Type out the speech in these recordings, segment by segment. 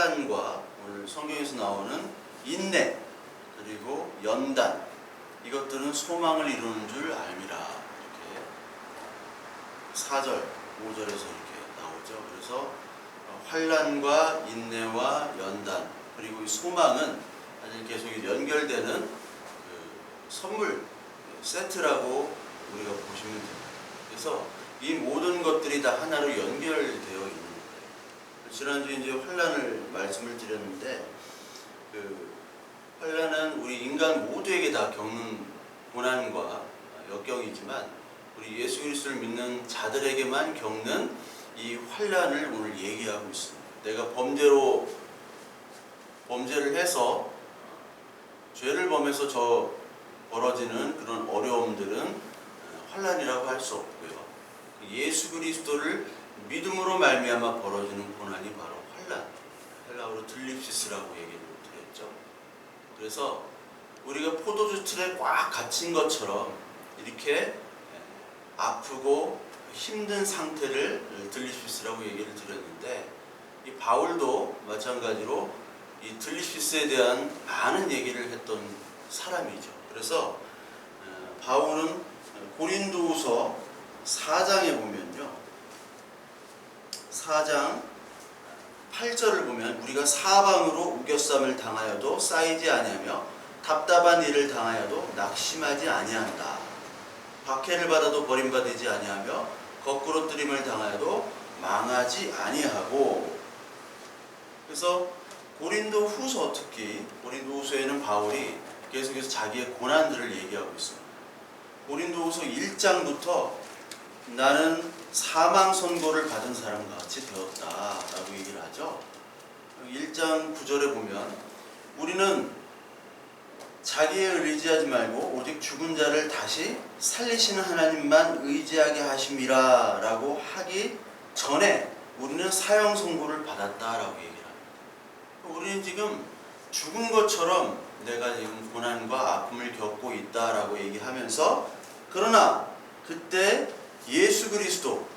환난과 오늘 성경에서 나오는 인내 그리고 연단, 이것들은 소망을 이루는 줄 알미라. 이렇게 4절, 5절에서 이렇게 나오죠. 그래서 환난과 인내와 연단 그리고 이 소망은 사실 계속 연결되는 그 선물 세트라고 우리가 보시면 됩니다. 그래서 이 모든 것들이 다 하나로 연결되어 있는 거예요. 지난주에 이제 환난을 말씀을 드렸는데, 그 환난은 우리 인간 모두에게 다 겪는 고난과 역경이지만 우리 예수 그리스도를 믿는 자들에게만 겪는 이 환난을 오늘 얘기하고 있습니다. 내가 범죄를 해서 죄를 범해서 벌어지는 그런 어려움들은 환난이라고 할 수 없고요. 예수 그리스도를 믿음으로 말미암아 벌어지는 고난이 바로 환난, 헬라어로 들립시스라고 얘기를 드렸죠. 그래서 우리가 포도주 틀에 꽉 갇힌 것처럼 이렇게 아프고 힘든 상태를 들립시스라고 얘기를 드렸는데, 이 바울도 마찬가지로 이 들립시스에 대한 많은 얘기를 했던 사람이죠. 그래서 바울은 고린도후서 4장에 보면요, 4장 8절을 보면 우리가 사방으로 우겨쌈을 당하여도 쌓이지 아니하며 답답한 일을 당하여도 낙심하지 아니한다. 박해를 받아도 버림받지 아니하며 거꾸로 뜨림을 당하여도 망하지 아니하고. 그래서 고린도후서, 특히 고린도후서에는 바울이 계속해서 자기의 고난들을 얘기하고 있습니다. 고린도후서 1장부터 나는 사망 선고를 받은 사람과 같이 되었다라고 얘기를 하죠. 1장 9절에 보면 우리는 자기에 의지하지 말고 오직 죽은 자를 다시 살리시는 하나님만 의지하게 하심이라 라고 하기 전에 우리는 사형 선고를 받았다라고 얘기를 합니다. 우리는 지금 죽은 것처럼 내가 지금 고난과 아픔을 겪고 있다라고 얘기하면서, 그러나 그때 예수 그리스도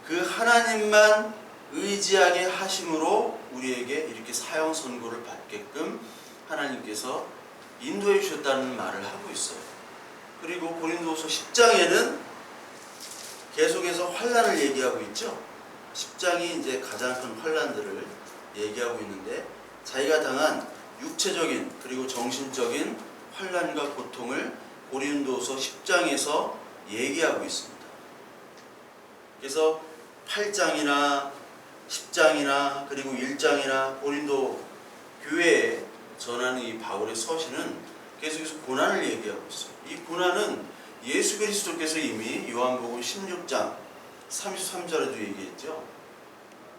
그 하나님만 의지하게 하심으로 우리에게 이렇게 사형 선고를 받게끔 하나님께서 인도해 주셨다는 말을 하고 있어요. 그리고 고린도후서 10장에는 계속해서 환난을 얘기하고 있죠. 10장이 이제 가장 큰 환난들을 얘기하고 있는데, 자기가 당한 육체적인 그리고 정신적인 환난과 고통을 고린도후서 10장에서 얘기하고 있습니다. 그래서 8장이나 10장이나 그리고 1장이나 고린도 교회에 전하는 이 바울의 서신은 계속해서 고난을 얘기하고 있어요. 이 고난은 예수 그리스도께서 이미 요한복음 16장 33절에도 얘기했죠.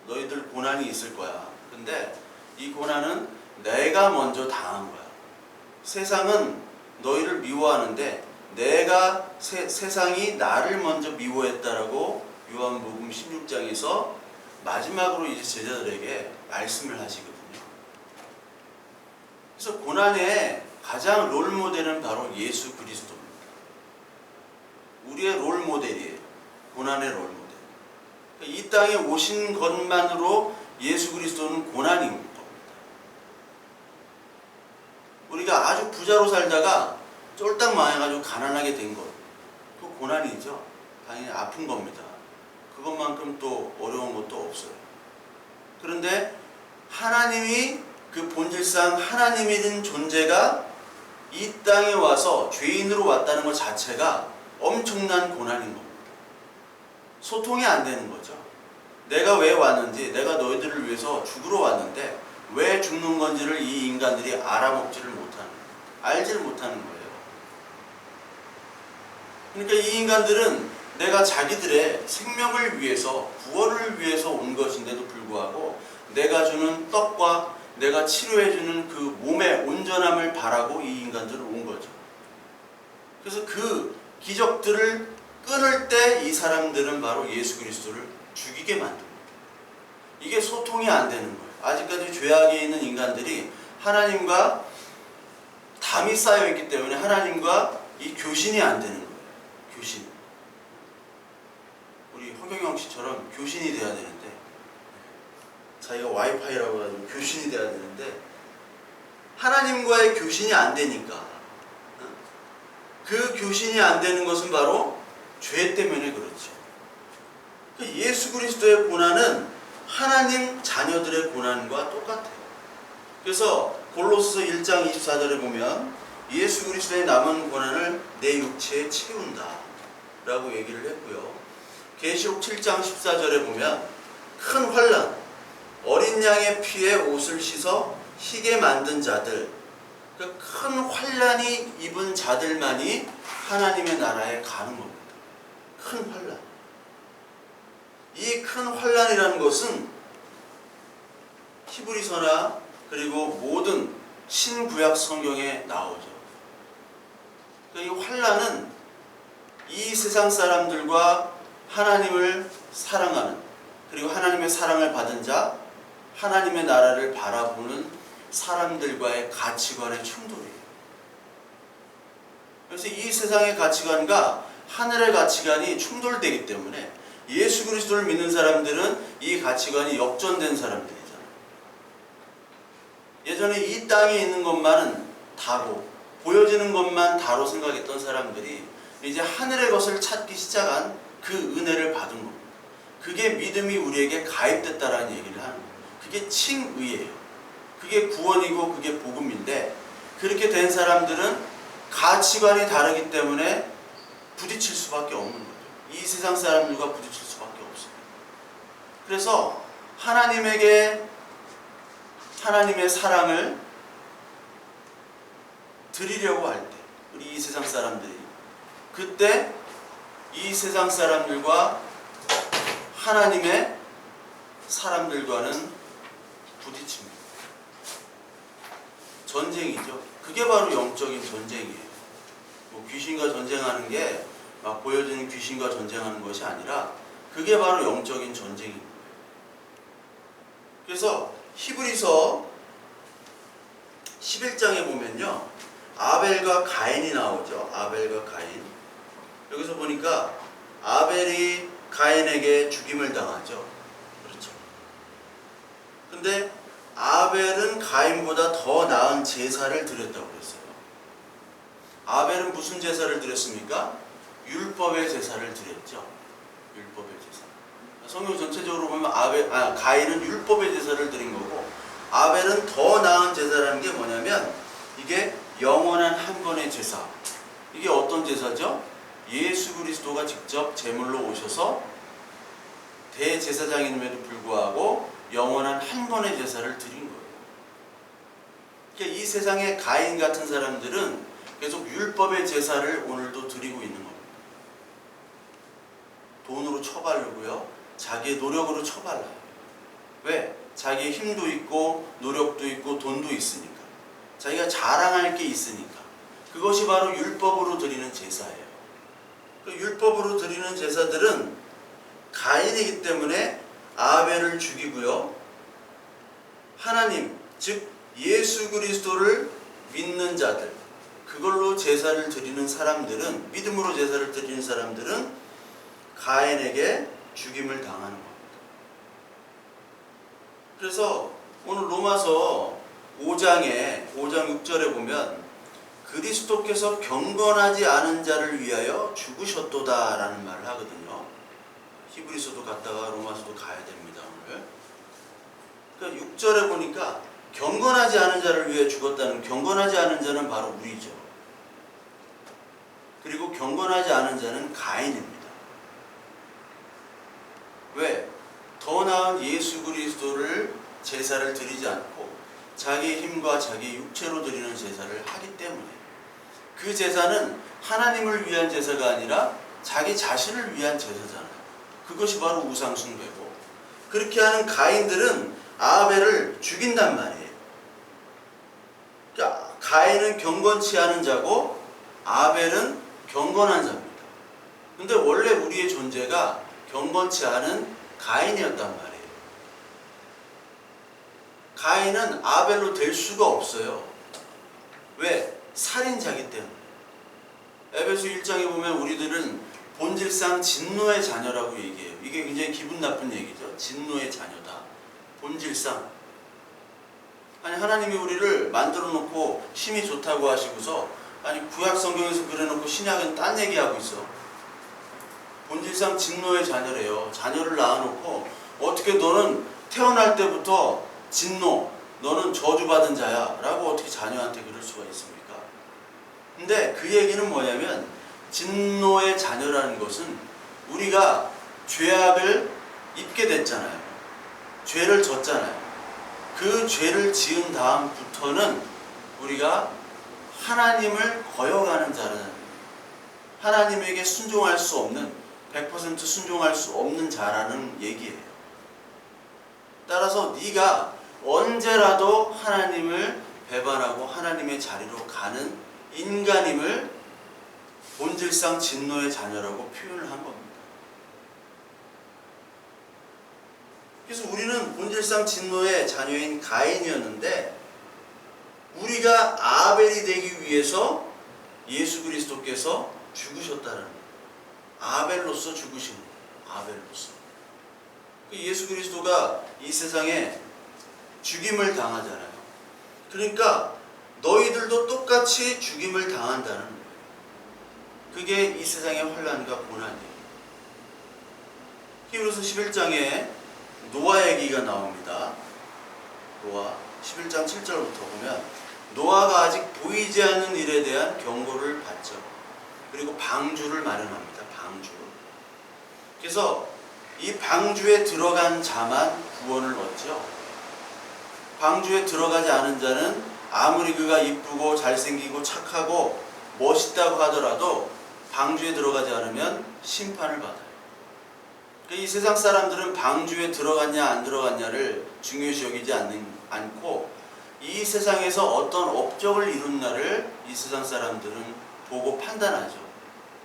너희들 고난이 있을 거야. 근데 이 고난은 내가 먼저 당한 거야. 세상은 너희를 미워하는데 내가 세상이 나를 먼저 미워했다라고 요한복음 16장에서 마지막으로 이제 제자들에게 말씀을 하시거든요. 그래서 고난의 가장 롤모델은 바로 예수 그리스도입니다. 우리의 롤모델이에요. 고난의 롤모델. 이 땅에 오신 것만으로 예수 그리스도는 고난인 겁니다. 우리가 아주 부자로 살다가 쫄딱 망해가지고 가난하게 된 것, 그 고난이죠. 당연히 아픈 겁니다. 그것만큼 또 어려운 것도 없어요. 그런데 하나님이 그 본질상 하나님이 된 존재가 이 땅에 와서 죄인으로 왔다는 것 자체가 엄청난 고난인 겁니다. 소통이 안 되는 거죠. 내가 왜 왔는지, 내가 너희들을 위해서 죽으러 왔는데 왜 죽는 건지를 이 인간들이 알아먹지를 못하는, 알지를 못하는 거예요. 그러니까 이 인간들은 내가 자기들의 생명을 위해서, 구원을 위해서 온 것인데도 불구하고 내가 주는 떡과 내가 치료해주는 그 몸의 온전함을 바라고 이 인간들은 온 거죠. 그래서 그 기적들을 끊을 때 이 사람들은 바로 예수 그리스도를 죽이게 만듭니다. 이게 소통이 안 되는 거예요. 아직까지 죄악에 있는 인간들이 하나님과 담이 쌓여있기 때문에 하나님과 이 교신이 안 되는 거예요. 교신. 우리 허경영 씨처럼 교신이 돼야 되는데 자기가 와이파이라고 해가지고 교신이 돼야 되는데 하나님과의 교신이 안 되니까 그 교신이 안 되는 것은 바로 죄 때문에 그렇죠. 예수 그리스도의 고난은 하나님 자녀들의 고난과 똑같아요. 그래서 골로새 1장 24절에 보면 예수 그리스도의 남은 고난을 내 육체에 채운다 라고 얘기를 했고요. 계시록 7장 14절에 보면 큰 환난, 어린 양의 피에 옷을 씻어 희게 만든 자들, 그 큰 환난이 입은 자들만이 하나님의 나라에 가는 겁니다. 큰 환난. 이 큰 환난이라는 것은 히브리서나 그리고 모든 신구약 성경에 나오죠. 이 환난은 이 세상 사람들과 하나님을 사랑하는, 그리고 하나님의 사랑을 받은 자, 하나님의 나라를 바라보는 사람들과의 가치관의 충돌이에요. 그래서 이 세상의 가치관과 하늘의 가치관이 충돌되기 때문에 예수 그리스도를 믿는 사람들은 이 가치관이 역전된 사람들이잖아요. 예전에 이 땅에 있는 것만은 다로, 보여지는 것만 다로 생각했던 사람들이 이제 하늘의 것을 찾기 시작한 그 은혜를 받은 겁니다. 그게 믿음이 우리에게 가입됐다라는 얘기를 하는 거예요. 그게 칭의예요. 그게 구원이고 그게 복음인데, 그렇게 된 사람들은 가치관이 다르기 때문에 부딪힐 수밖에 없는 거예요. 이 세상 사람들과 부딪힐 수밖에 없어요. 그래서 하나님에게 하나님의 사랑을 드리려고 할 때, 우리 이 세상 사람들이, 그때 이 세상 사람들과 하나님의 사람들과는 부딪힙니다. 전쟁이죠. 그게 바로 영적인 전쟁이에요. 뭐 귀신과 전쟁하는 게 막 보여지는 귀신과 전쟁하는 것이 아니라 그게 바로 영적인 전쟁입니다. 그래서 히브리서 11장에 보면요, 아벨과 가인이 나오죠. 아벨과 가인. 여기서 보니까 아벨이 가인에게 죽임을 당하죠. 그렇죠. 근데 아벨은 가인보다 더 나은 제사를 드렸다고 그랬어요. 아벨은 무슨 제사를 드렸습니까? 율법의 제사를 드렸죠. 율법의 제사. 성경 전체적으로 보면 가인은 율법의 제사를 드린 거고, 아벨은 더 나은 제사라는 게 뭐냐면 이게 영원한 한 번의 제사. 이게 어떤 제사죠? 예수 그리스도가 직접 제물로 오셔서 대제사장임에도 불구하고 영원한 한 번의 제사를 드린 거예요. 그러니까 이 세상의 가인 같은 사람들은 계속 율법의 제사를 오늘도 드리고 있는 겁니다. 돈으로 처바르고요, 자기의 노력으로 처발라요. 왜? 자기의 힘도 있고 노력도 있고 돈도 있으니까, 자기가 자랑할 게 있으니까. 그것이 바로 율법으로 드리는 제사예요. 그 율법으로 드리는 제사들은 가인이기 때문에 아벨을 죽이고요, 하나님, 즉 예수 그리스도를 믿는 자들, 그걸로 제사를 드리는 사람들은, 믿음으로 제사를 드리는 사람들은 가인에게 죽임을 당하는 겁니다. 그래서 오늘 로마서 5장 6절에 보면 그리스도께서 경건하지 않은 자를 위하여 죽으셨도다 라는 말을 하거든요. 히브리서도 갔다가 로마서도 가야 됩니다, 오늘. 그러니까 6절에 보니까 경건하지 않은 자를 위해 죽었다는, 경건하지 않은 자는 바로 우리죠. 그리고 경건하지 않은 자는 가인입니다. 왜? 더 나은 예수 그리스도를 제사를 드리지 않고 자기의 힘과 자기의 육체로 드리는 제사를 하기 때문에, 그 제사는 하나님을 위한 제사가 아니라 자기 자신을 위한 제사잖아요. 그것이 바로 우상숭배고, 그렇게 하는 가인들은 아벨을 죽인단 말이에요. 그러니까 가인은 경건치 않은 자고 아벨은 경건한 자입니다. 근데 원래 우리의 존재가 경건치 않은 가인이었단 말이에요. 가인은 아벨로 될 수가 없어요. 왜? 살인자이기 때문에. 에베소 1장에 보면 우리들은 본질상 진노의 자녀라고 얘기해요. 이게 굉장히 기분 나쁜 얘기죠. 진노의 자녀다. 본질상. 아니 하나님이 우리를 만들어 놓고 힘이 좋다고 하시고서 아니 구약 성경에서 그래놓고 신약은 딴 얘기하고 있어. 본질상 진노의 자녀래요. 자녀를 낳아놓고 어떻게 너는 태어날 때부터 진노, 너는 저주받은 자야 라고 어떻게 자녀한테 그럴 수가 있습니까? 근데 그 얘기는 뭐냐면 진노의 자녀라는 것은 우리가 죄악을 입게 됐잖아요. 죄를 졌잖아요. 그 죄를 지은 다음부터는 우리가 하나님을 거역하는 자라는, 하나님에게 순종할 수 없는, 100% 순종할 수 없는 자라는 얘기예요. 따라서 네가 언제라도 하나님을 배반하고 하나님의 자리로 가는 인간임을 본질상 진노의 자녀라고 표현을 한 겁니다. 그래서 우리는 본질상 진노의 자녀인 가인이었는데 우리가 아벨이 되기 위해서 예수 그리스도께서 죽으셨다는 거예요. 아벨로서 죽으신 거예요. 아벨로서. 예수 그리스도가 이 세상에 죽임을 당하잖아요. 그러니까 너희들도 똑같이 죽임을 당한다는 거예요. 그게 이 세상의 환난과 고난이에요. 히브리서 11장에 노아 얘기가 나옵니다. 노아 11장 7절부터 보면 노아가 아직 보이지 않는 일에 대한 경고를 받죠. 그리고 방주를 마련합니다. 방주. 그래서 이 방주에 들어간 자만 구원을 얻죠. 방주에 들어가지 않은 자는 아무리 그가 이쁘고 잘생기고 착하고 멋있다고 하더라도 방주에 들어가지 않으면 심판을 받아요. 이 세상 사람들은 방주에 들어갔냐 안 들어갔냐를 중요시 여기지 않고 이 세상에서 어떤 업적을 이룬나를 이 세상 사람들은 보고 판단하죠.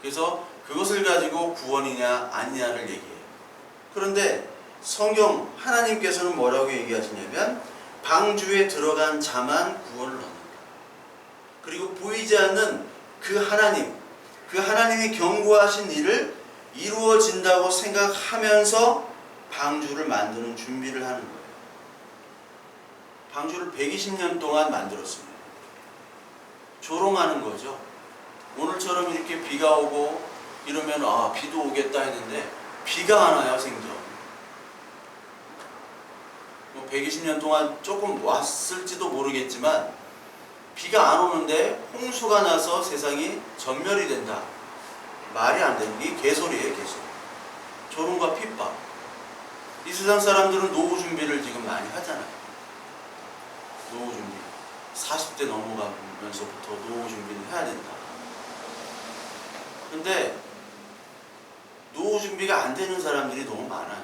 그래서 그것을 가지고 구원이냐 아니냐를 얘기해요. 그런데 성경 하나님께서는 뭐라고 얘기하시냐면 방주에 들어간 자만 구원을 얻는다. 그리고 보이지 않는 그 하나님, 그 하나님이 경고하신 일을 이루어진다고 생각하면서 방주를 만드는 준비를 하는 거예요. 방주를 120년 동안 만들었습니다. 조롱하는 거죠. 오늘처럼 이렇게 비가 오고 이러면 아 비도 오겠다 했는데 비가 안 와요. 생전 120년 동안 조금 왔을지도 모르겠지만 비가 안 오는데 홍수가 나서 세상이 전멸이 된다. 말이 안 되는 게 개소리예요. 개소리. 조롱과 핍박. 이 세상 사람들은 노후 준비를 지금 많이 하잖아요. 노후 준비. 40대 넘어가면서부터 노후 준비를 해야 된다. 근데 노후 준비가 안 되는 사람들이 너무 많아요.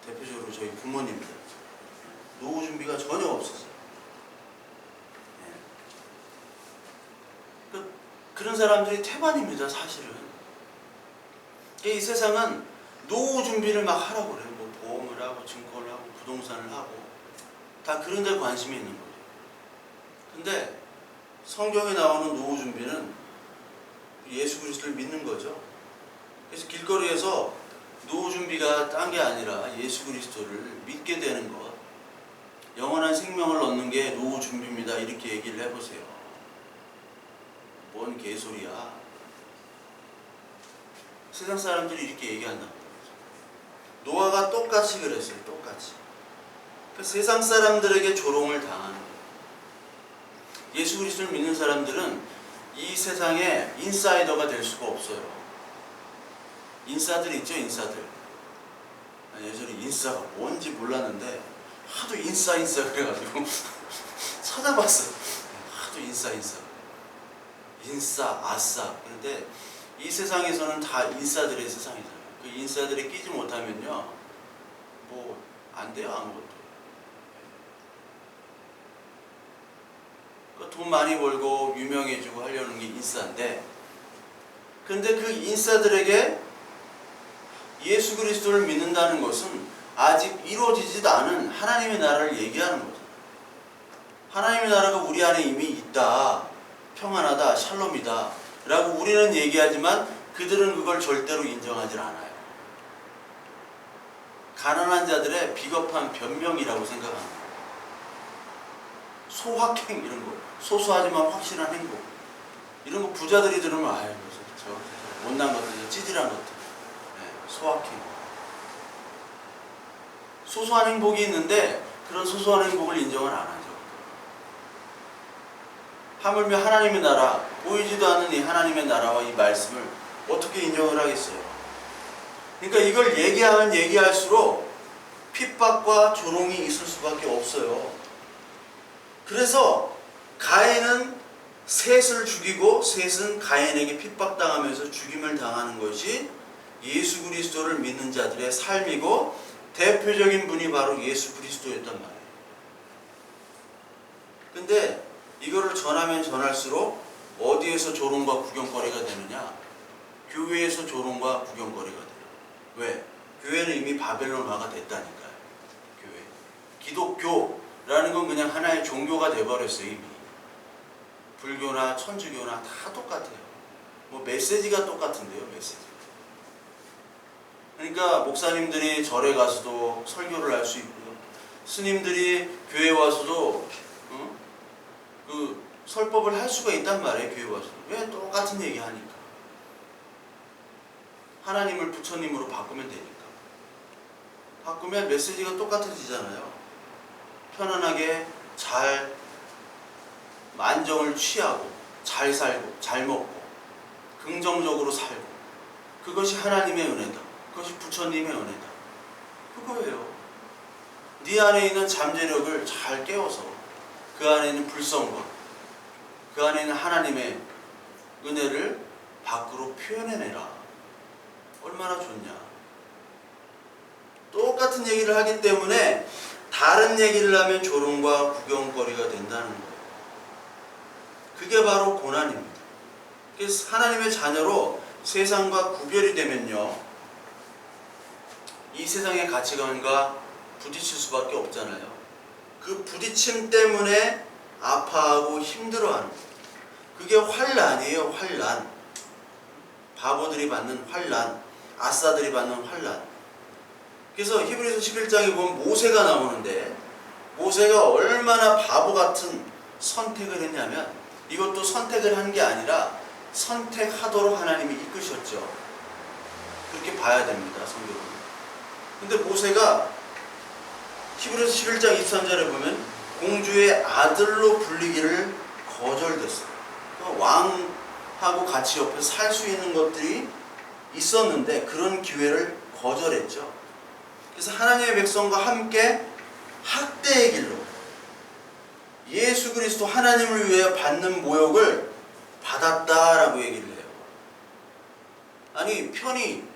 대표적으로 저희 부모님들. 노후 준비가 전혀 없었어요. 그런 사람들이 태반입니다. 사실은. 이 세상은 노후 준비를 막 하라고 그래요. 뭐 보험을 하고 증권을 하고 부동산을 하고 다 그런 데 관심이 있는 거죠. 근데 성경에 나오는 노후 준비는 예수 그리스도를 믿는 거죠. 그래서 길거리에서 노후 준비가 딴 게 아니라 예수 그리스도를 믿게 되는 것, 영원한 생명을 얻는 게 노후 준비입니다. 이렇게 얘기를 해보세요. 뭔 개소리야. 세상 사람들이 이렇게 얘기한단 말이죠. 노아가 똑같이 그랬어요. 똑같이. 세상 사람들에게 조롱을 당하는 거예요. 예수 그리스도를 믿는 사람들은 이 세상에 인사이더가 될 수가 없어요. 인싸들 있죠. 인싸들. 예전에 인싸가 뭔지 몰랐는데 하도 인싸 그래가지고 찾아봤어. 하도 인싸 인싸, 아싸. 그런데 이 세상에서는 다 인싸들의 세상이잖아요. 그 인싸들이 끼지 못하면요, 뭐 안 돼요. 아무것도. 돈 많이 벌고 유명해지고 하려는 게 인싸인데, 근데 그 인싸들에게 예수 그리스도를 믿는다는 것은 아직 이루어지지도 않은 하나님의 나라를 얘기하는 거죠. 하나님의 나라가 우리 안에 이미 있다. 평안하다, 샬롬이다 라고 우리는 얘기하지만 그들은 그걸 절대로 인정하지 않아요. 가난한 자들의 비겁한 변명이라고 생각합니다. 소확행 이런 거, 소소하지만 확실한 행복 이런 거 부자들이 들으면 아유 저 못난 것들, 찌질한 것들, 소확행. 소소한 행복이 있는데 그런 소소한 행복을 인정을 안 하죠. 하물며 하나님의 나라, 보이지도 않는 이 하나님의 나라와 이 말씀을 어떻게 인정을 하겠어요? 그러니까 이걸 얘기하면 얘기할수록 핍박과 조롱이 있을 수밖에 없어요. 그래서 가인은 셋을 죽이고 셋은 가인에게 핍박당하면서 죽임을 당하는 것이 예수 그리스도를 믿는 자들의 삶이고 대표적인 분이 바로 예수 그리스도였단 말이에요. 근데 이거를 전하면 전할수록 어디에서 조롱과 구경거리가 되느냐? 교회에서 조롱과 구경거리가 돼요. 왜? 교회는 이미 바벨론화가 됐다니까요. 교회. 기독교라는 건 그냥 하나의 종교가 돼버렸어요. 이미. 불교나 천주교나 다 똑같아요. 뭐 메시지가 똑같은데요. 메시지. 그러니까 목사님들이 절에 가서도 설교를 할 수 있고요. 스님들이 교회 와서도 그 설법을 할 수가 있단 말이에요. 교회 와서. 왜? 똑같은 얘기 하니까. 하나님을 부처님으로 바꾸면 되니까. 바꾸면 메시지가 똑같아지잖아요. 편안하게 잘 만정을 취하고 잘 살고 잘 먹고 긍정적으로 살고 그것이 하나님의 은혜다. 그것이 부처님의 은혜다. 그거예요. 네 안에 있는 잠재력을 잘 깨워서 그 안에 있는 불성과 그 안에 있는 하나님의 은혜를 밖으로 표현해내라. 얼마나 좋냐. 똑같은 얘기를 하기 때문에 다른 얘기를 하면 조롱과 구경거리가 된다는 거예요. 그게 바로 고난입니다. 그래서 하나님의 자녀로 세상과 구별이 되면요, 이 세상의 가치관과 부딪힐 수밖에 없잖아요. 그 부딪힘 때문에 아파하고 힘들어하는 거예요. 그게 환난이에요. 환난. 바보들이 받는 환난, 아싸들이 받는 환난. 그래서 히브리서 11장에 보면 모세가 나오는데 모세가 얼마나 바보 같은 선택을 했냐면 이것도 선택을 한 게 아니라 선택하도록 하나님이 이끄셨죠. 그렇게 봐야 됩니다. 성경은. 근데 모세가 히브리서 11장 23절에 보면 공주의 아들로 불리기를 거절됐어요. 왕하고 같이 옆에 살 수 있는 것들이 있었는데 그런 기회를 거절했죠. 그래서 하나님의 백성과 함께 학대의 길로 예수 그리스도 하나님을 위해 받는 모욕을 받았다라고 얘기를 해요. 아니 편히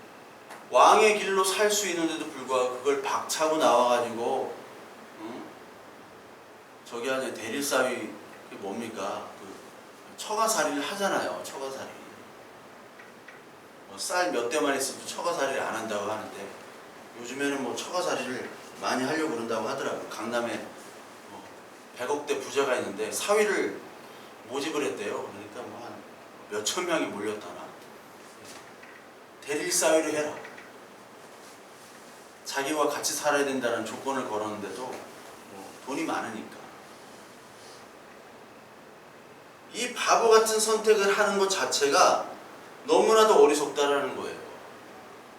왕의 길로 살 수 있는데도 불구하고 그걸 박차고 나와가지고 저기 아니 대릴사위 그게 뭡니까? 그 처가살이를 하잖아요. 처가살이. 뭐 쌀 몇 대만 있어도 처가살이를 안 한다고 하는데 요즘에는 뭐 처가살이를 많이 하려고 그런다고 하더라고요. 강남에 뭐 100억대 부자가 있는데 사위를 모집을 했대요. 그러니까 뭐 한 몇천 명이 몰렸다나. 대릴사위를 해라. 자기와 같이 살아야 된다는 조건을 걸었는데도 뭐 돈이 많으니까. 이 바보 같은 선택을 하는 것 자체가 너무나도 어리석다라는 거예요.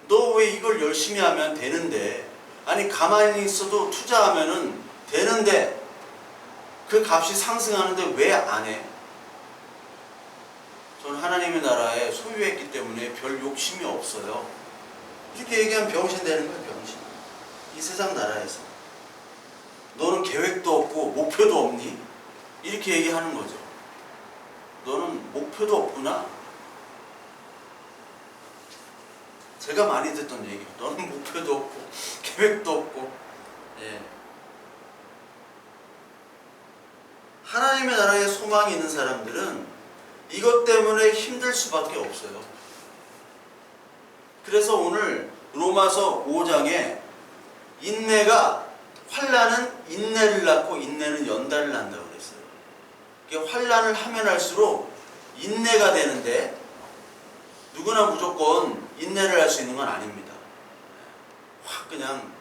너 왜 이걸 열심히 하면 되는데, 아니 가만히 있어도 투자하면은 되는데 그 값이 상승하는데 왜 안 해? 저는 하나님의 나라에 소유했기 때문에 별 욕심이 없어요. 이렇게 얘기하면 병신 되는 거예요. 병신. 이 세상 나라에서 너는 계획도 없고 목표도 없니? 이렇게 얘기하는 거죠. 너는 목표도 없구나. 제가 많이 듣던 얘기예요. 너는 목표도 없고 계획도 없고. 예. 하나님의 나라에 소망이 있는 사람들은 이것 때문에 힘들 수밖에 없어요. 그래서 오늘 로마서 5장에 인내가 환난은 인내를 낳고 인내는 연단을 낳는다고 그랬어요. 환난을 하면 할수록 인내가 되는데 누구나 무조건 인내를 할 수 있는 건 아닙니다. 확 그냥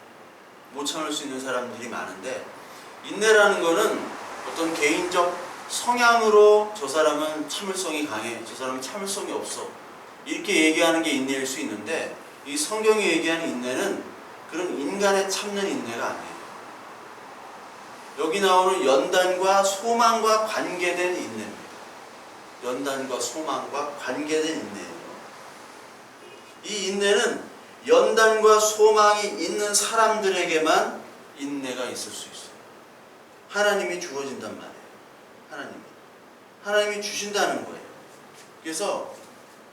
못 참을 수 있는 사람들이 많은데, 인내라는 거는 어떤 개인적 성향으로 저 사람은 참을성이 강해, 저 사람은 참을성이 없어, 이렇게 얘기하는 게 인내일 수 있는데, 이 성경이 얘기하는 인내는 그런 인간의 참는 인내가 아니에요. 여기 나오는 연단과 소망과 관계된 인내입니다. 연단과 소망과 관계된 인내예요. 이 인내는 연단과 소망이 있는 사람들에게만 인내가 있을 수 있어요. 하나님이 주어진단 말이에요. 하나님이 주신다는 거예요. 그래서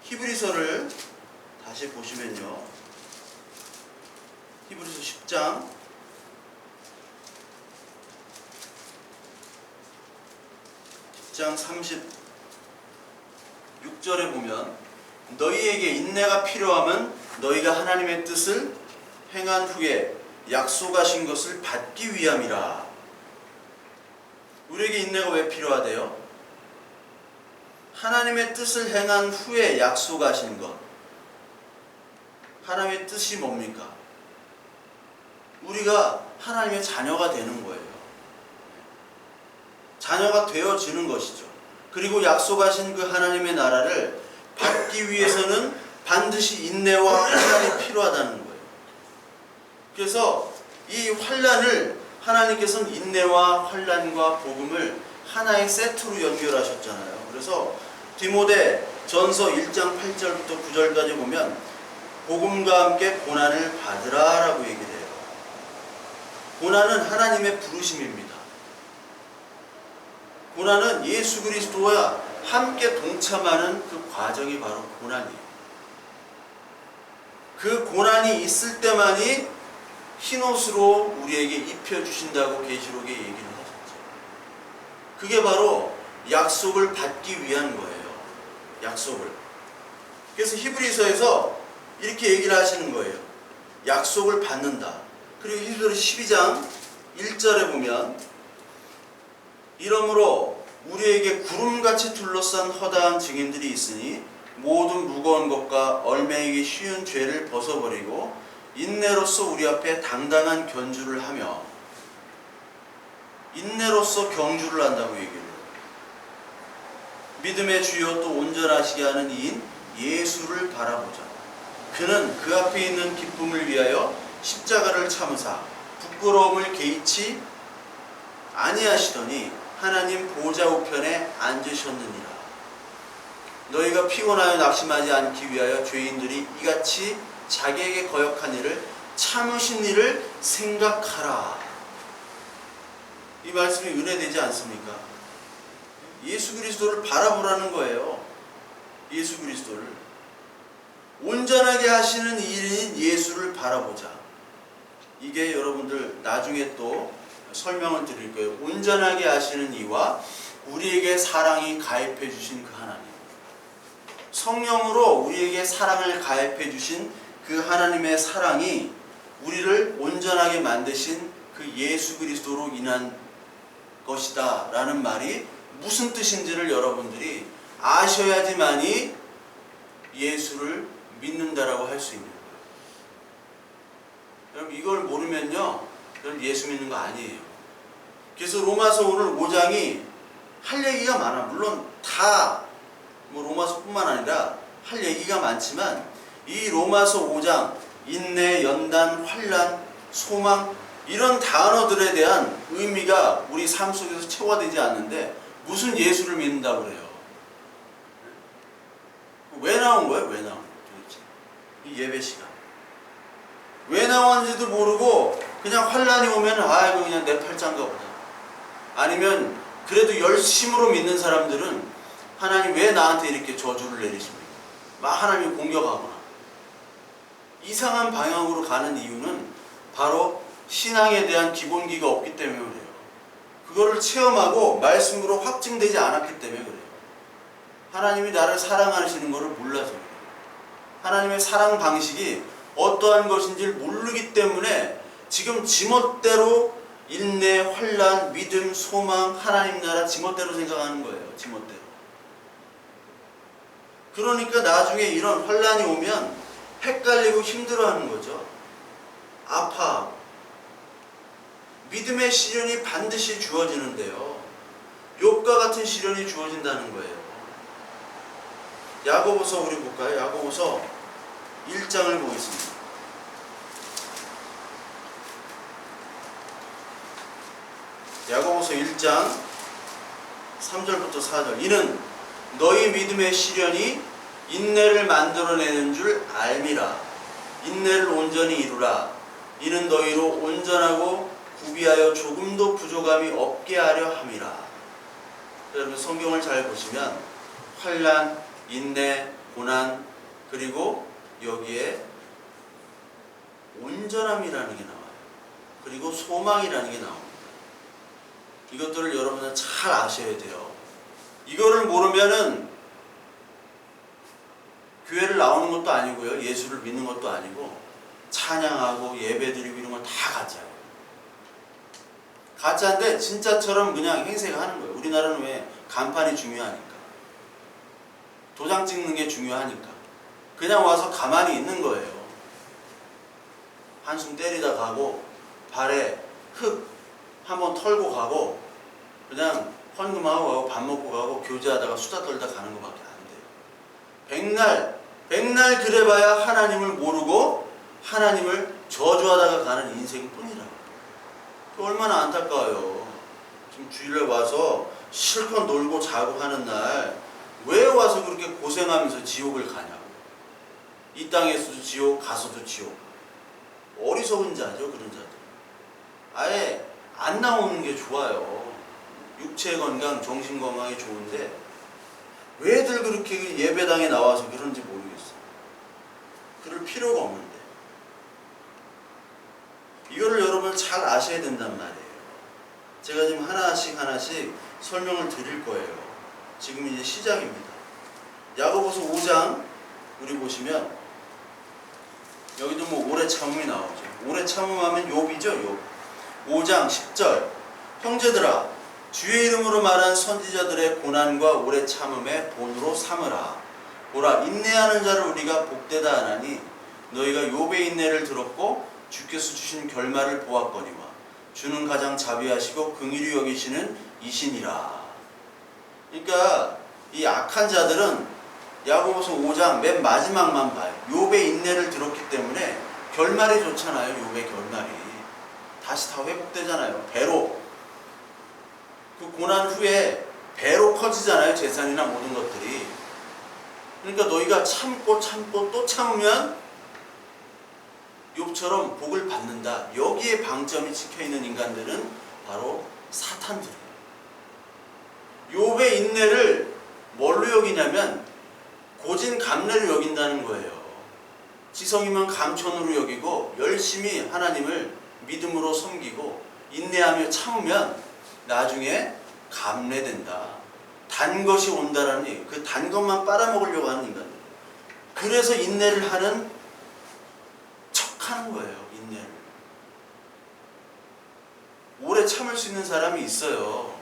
히브리서를 다시 보시면요, 히브리서 10장 36절에 보면, 너희에게 인내가 필요하면 너희가 하나님의 뜻을 행한 후에 약속하신 것을 받기 위함이라. 우리에게 인내가 왜 필요하대요? 하나님의 뜻을 행한 후에 약속하신 것. 하나님의 뜻이 뭡니까? 우리가 하나님의 자녀가 되는 거예요. 자녀가 되어지는 것이죠. 그리고 약속하신 그 하나님의 나라를 받기 위해서는 반드시 인내와 환난이 필요하다는 거예요. 그래서 이 환난을 하나님께서는 인내와 환난과 복음을 하나의 세트로 연결하셨잖아요. 그래서 디모데 전서 1장 8절부터 9절까지 보면 복음과 함께 고난을 받으라 라고 얘기를 해요. 고난은 하나님의 부르심입니다. 고난은 예수 그리스도와 함께 동참하는 그 과정이 바로 고난이에요. 그 고난이 있을 때만이 흰옷으로 우리에게 입혀주신다고 계시록에 얘기를 하셨죠. 그게 바로 약속을 받기 위한 거예요. 약속을. 그래서 히브리서에서 이렇게 얘기를 하시는 거예요. 약속을 받는다. 그리고 히브리서 12장 1절에 보면, 이러므로 우리에게 구름같이 둘러싼 허다한 증인들이 있으니 모든 무거운 것과 얼매이기 쉬운 죄를 벗어버리고 인내로서 우리 앞에 당당한 견주를 하며, 인내로서 경주를 한다고 얘기를 해요. 믿음의 주요 또 온전하시게 하는 이인 예수를 바라보자. 그는 그 앞에 있는 기쁨을 위하여 십자가를 참으사 부끄러움을 개의치 아니하시더니 하나님 보좌 우편에 앉으셨느니라. 너희가 피곤하여 낙심하지 않기 위하여 죄인들이 이같이 자기에게 거역한 일을 참으신 일을 생각하라. 이 말씀이 은혜되지 않습니까? 예수 그리스도를 바라보라는 거예요. 예수 그리스도를 온전하게 하시는 일인 예수를 바라보자. 이게 여러분들 나중에 또 설명을 드릴 거예요. 온전하게 하시는 이와 우리에게 사랑이 가입해 주신 그 하나님, 성령으로 우리에게 사랑을 가입해 주신 그 하나님의 사랑이 우리를 온전하게 만드신 그 예수 그리스도로 인한 것이다 라는 말이 무슨 뜻인지를 여러분들이 아셔야지만이 예수를 믿는다라고 할 수 있는 거예요. 여러분 이걸 모르면요, 여러분 예수 믿는 거 아니에요. 그래서 로마서 오늘 5장이 할 얘기가 많아. 물론 다 뭐 로마서뿐만 아니라 할 얘기가 많지만, 이 로마서 5장 인내, 연단, 환난, 소망, 이런 단어들에 대한 의미가 우리 삶 속에서 체화되지 않는데 무슨 예수를 믿는다고 그래요? 왜 나온 거예요? 왜 나온 거예요? 도대체 이 예배 시간 왜 나왔는지도 모르고 그냥 환난이 오면 이거 그냥 내 팔짱가 보다. 아니면 그래도 열심으로 믿는 사람들은 하나님 왜 나한테 이렇게 저주를 내리십니까? 막 하나님을 공격하거나 이상한 방향으로 가는 이유는 바로 신앙에 대한 기본기가 없기 때문에 그래요. 그거를 체험하고 말씀으로 확증되지 않았기 때문에 그래요. 하나님이 나를 사랑하시는 것을 몰라서 그래요. 하나님의 사랑 방식이 어떠한 것인지를 모르기 때문에 지금 지멋대로 인내, 환난, 믿음, 소망, 하나님 나라 지멋대로 생각하는 거예요. 지멋대로. 그러니까 나중에 이런 환난이 오면 헷갈리고 힘들어하는 거죠. 아파하고. 믿음의 시련이 반드시 주어지는데요. 욥과 같은 시련이 주어진다는 거예요. 야고보서 우리 볼까요? 야고보서 1장을 보겠습니다. 야고보서 1장 3절부터 4절. 이는 너희 믿음의 시련이 인내를 만들어내는 줄 알미라. 인내를 온전히 이루라. 이는 너희로 온전하고 구비하여 조금도 부족함이 없게 하려 함이라. 여러분 성경을 잘 보시면 환난, 인내, 고난, 그리고 여기에 온전함이라는 게 나와요. 그리고 소망이라는 게 나옵니다. 이것들을 여러분은 잘 아셔야 돼요. 이거를 모르면은 교회를 나오는 것도 아니고요. 예수를 믿는 것도 아니고 찬양하고 예배드리고 이런 건 다 가짜예요. 가짜인데 진짜처럼 그냥 행세하는 거예요. 우리나라는 왜 간판이 중요하니까. 도장 찍는 게 중요하니까. 그냥 와서 가만히 있는 거예요. 한숨 때리다 가고 발에 흙 한번 털고 가고 그냥 헌금하고 가고 밥 먹고 가고 교제하다가 수다 떨다 가는 것밖에 안 돼요. 백날 그래봐야 하나님을 모르고 하나님을 저주하다가 가는 인생뿐이라고. 얼마나 안타까워요. 지금 주일날 와서 실컷 놀고 자고 하는 날 왜 와서 그렇게 고생하면서 지옥을 가냐고. 이 땅에서도 지옥, 가서도 지옥. 어리석은 자죠, 그런 자들. 아예 안 나오는 게 좋아요. 육체 건강, 정신 건강이 좋은데 왜들 그렇게 예배당에 나와서 그런지 모르겠어요. 그럴 필요가 없는데. 이거를 여러분 잘 아셔야 된단 말이에요. 제가 지금 하나씩 설명을 드릴 거예요. 지금 이제 시작입니다. 야고보서 5장 우리 보시면 여기도 뭐 오래 참음이 나오죠. 오래 참음하면 욥이죠. 욥. 5장 10절. 형제들아 주의 이름으로 말한 선지자들의 고난과 오래 참음의 본으로 삼으라. 보라 인내하는 자를 우리가 복되다 하나니 너희가 욥의 인내를 들었고 주께서 주신 결말을 보았거니와 주는 가장 자비하시고 긍휼히 여기시는 이신이라. 그러니까 이 악한 자들은 야고보서 5장 맨 마지막만 봐요. 욥의 인내를 들었기 때문에 결말이 좋잖아요. 욥의 결말이 다시 다 회복되잖아요. 배로 그 고난 후에 배로 커지잖아요. 재산이나 모든 것들이. 그러니까 너희가 참고 또 참으면 욥처럼 복을 받는다. 여기에 방점이 찍혀있는 인간들은 바로 사탄들이에요. 욥의 인내를 뭘로 여기냐면 고진감래로 여긴다는 거예요. 지성이면 감천으로 여기고 열심히 하나님을 믿음으로 섬기고 인내하며 참으면 나중에 감래된다. 단 것이 온다라는 얘기. 그 단 것만 빨아먹으려고 하는 인간들. 그래서 인내를 하는 척하는 거예요. 인내를. 오래 참을 수 있는 사람이 있어요.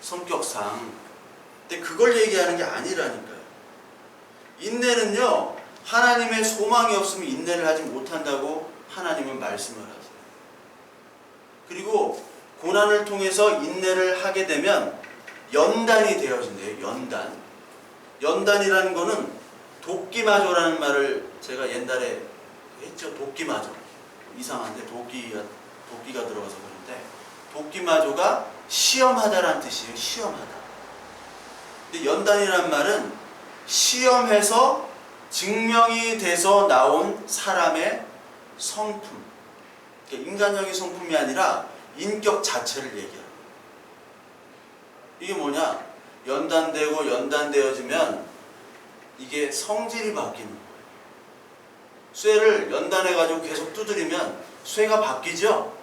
성격상. 근데 그걸 얘기하는 게 아니라니까요. 인내는요. 하나님의 소망이 없으면 인내를 하지 못한다고 하나님은 말씀을 하세요. 그리고 고난을 통해서 인내를 하게 되면 연단이 되어진대요. 연단. 연단이라는 거는 도끼마조라는 말을 제가 옛날에 했죠. 도끼마조. 이상한데 도끼가 들어가서 그런데 도끼마조가 시험하다라는 뜻이에요. 시험하다. 근데 연단이라는 말은 시험해서 증명이 돼서 나온 사람의 성품. 그러니까 인간적인 성품이 아니라 인격 자체를 얘기하는 거예요. 이게 뭐냐? 연단되어지면 이게 성질이 바뀌는 거예요. 쇠를 연단해가지고 계속 두드리면 쇠가 바뀌죠?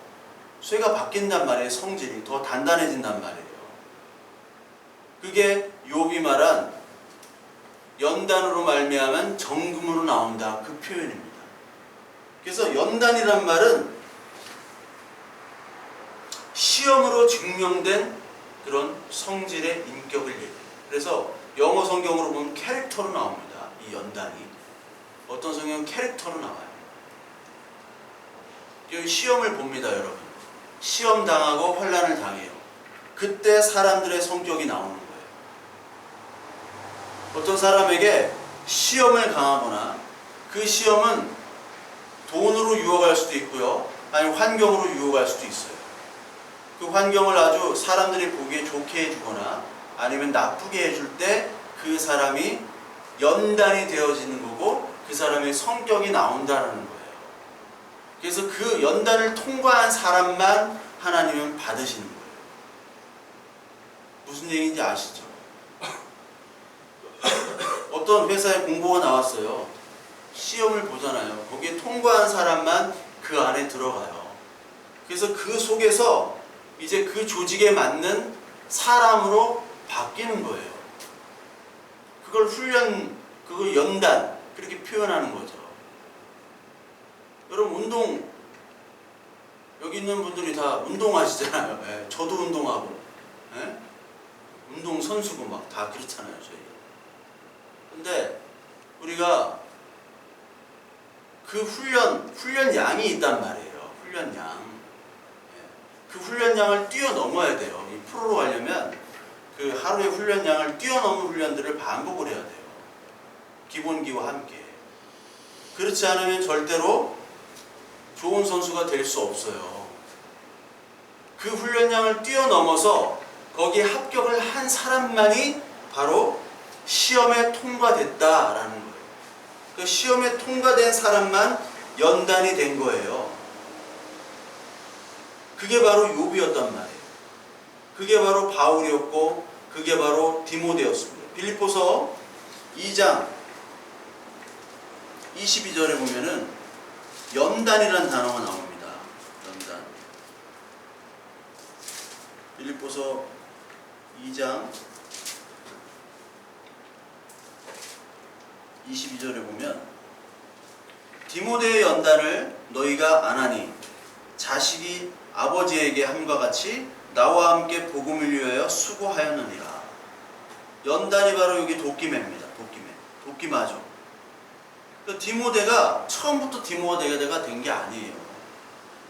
쇠가 바뀐단 말이에요. 성질이 더 단단해진단 말이에요. 그게 욥이 말한 연단으로 말미암은 정금으로 나온다. 그 표현입니다. 그래서 연단이란 말은 시험으로 증명된 그런 성질의 인격을 얘기해요. 그래서 영어 성경으로 보면 캐릭터로 나옵니다. 이 연단이. 어떤 성경은 캐릭터로 나와요. 여기 시험을 봅니다, 여러분. 시험 당하고 환난을 당해요. 그때 사람들의 성격이 나오는 거예요. 어떤 사람에게 시험을 당하거나 그 시험은 돈으로 유혹할 수도 있고요. 아니면 환경으로 유혹할 수도 있어요. 그 환경을 아주 사람들이 보기에 좋게 해주거나 아니면 나쁘게 해줄 때 그 사람이 연단이 되어지는 거고 그 사람의 성격이 나온다는 거예요. 그래서 그 연단을 통과한 사람만 하나님은 받으시는 거예요. 무슨 얘기인지 아시죠? 어떤 회사에 공고가 나왔어요. 시험을 보잖아요. 거기에 통과한 사람만 그 안에 들어가요. 그래서 그 속에서 이제 그 조직에 맞는 사람으로 바뀌는 거예요. 그걸 그걸 연단, 그렇게 표현하는 거죠. 여러분, 여기 있는 분들이 다 운동하시잖아요. 예, 저도 운동하고, 예? 운동 선수고 막 다 그렇잖아요, 저희. 근데 우리가 그 훈련량이 있단 말이에요. 훈련량. 그 훈련량을 뛰어넘어야 돼요. 이 프로로 가려면 그 하루의 훈련량을 뛰어넘은 훈련들을 반복을 해야 돼요. 기본기와 함께. 그렇지 않으면 절대로 좋은 선수가 될 수 없어요. 그 훈련량을 뛰어넘어서 거기에 합격을 한 사람만이 바로 시험에 통과됐다라는 거예요. 그 시험에 통과된 사람만 연단이 된 거예요. 그게 바로 욥이었단 말이에요. 그게 바로 바울이었고 그게 바로 디모데였습니다. 빌립보서 2장 22절에 보면은 연단이라는 단어가 나옵니다. 연단. 빌립보서 2장 22절에 보면 디모데의 연단을 너희가 안 하니 자식이 아버지에게 함과 같이 나와 함께 복음을 위하여 수고하였느니라. 연단이 바로 여기 도끼매입니다. 도끼마죠. 디모데가 처음부터 디모데가 된 게 아니에요.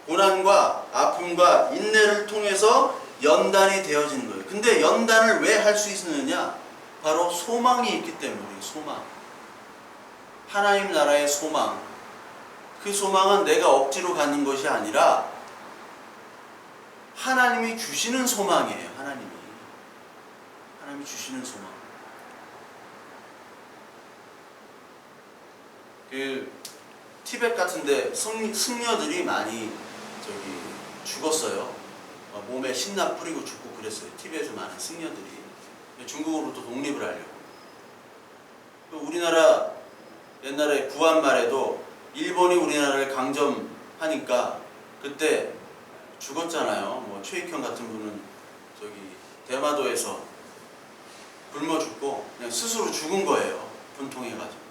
고난과 아픔과 인내를 통해서 연단이 되어지는 거예요. 근데 연단을 왜 할 수 있느냐? 바로 소망이 있기 때문에. 소망. 하나님 나라의 소망. 그 소망은 내가 억지로 갖는 것이 아니라 하나님이 주시는 소망이에요. 하나님이 주시는 소망. 그 티벳 같은데 승려들이 많이 죽었어요. 몸에 신나 뿌리고 죽고 그랬어요. 티벳에 많은 승려들이 중국으로부터 독립을 하려고. 우리나라 옛날에 구한 말에도 일본이 우리나라를 강점하니까 그때 죽었잖아요. 뭐 최익형 같은 분은 대마도에서 굶어 죽고 그냥 스스로 죽은 거예요. 분통해가지고.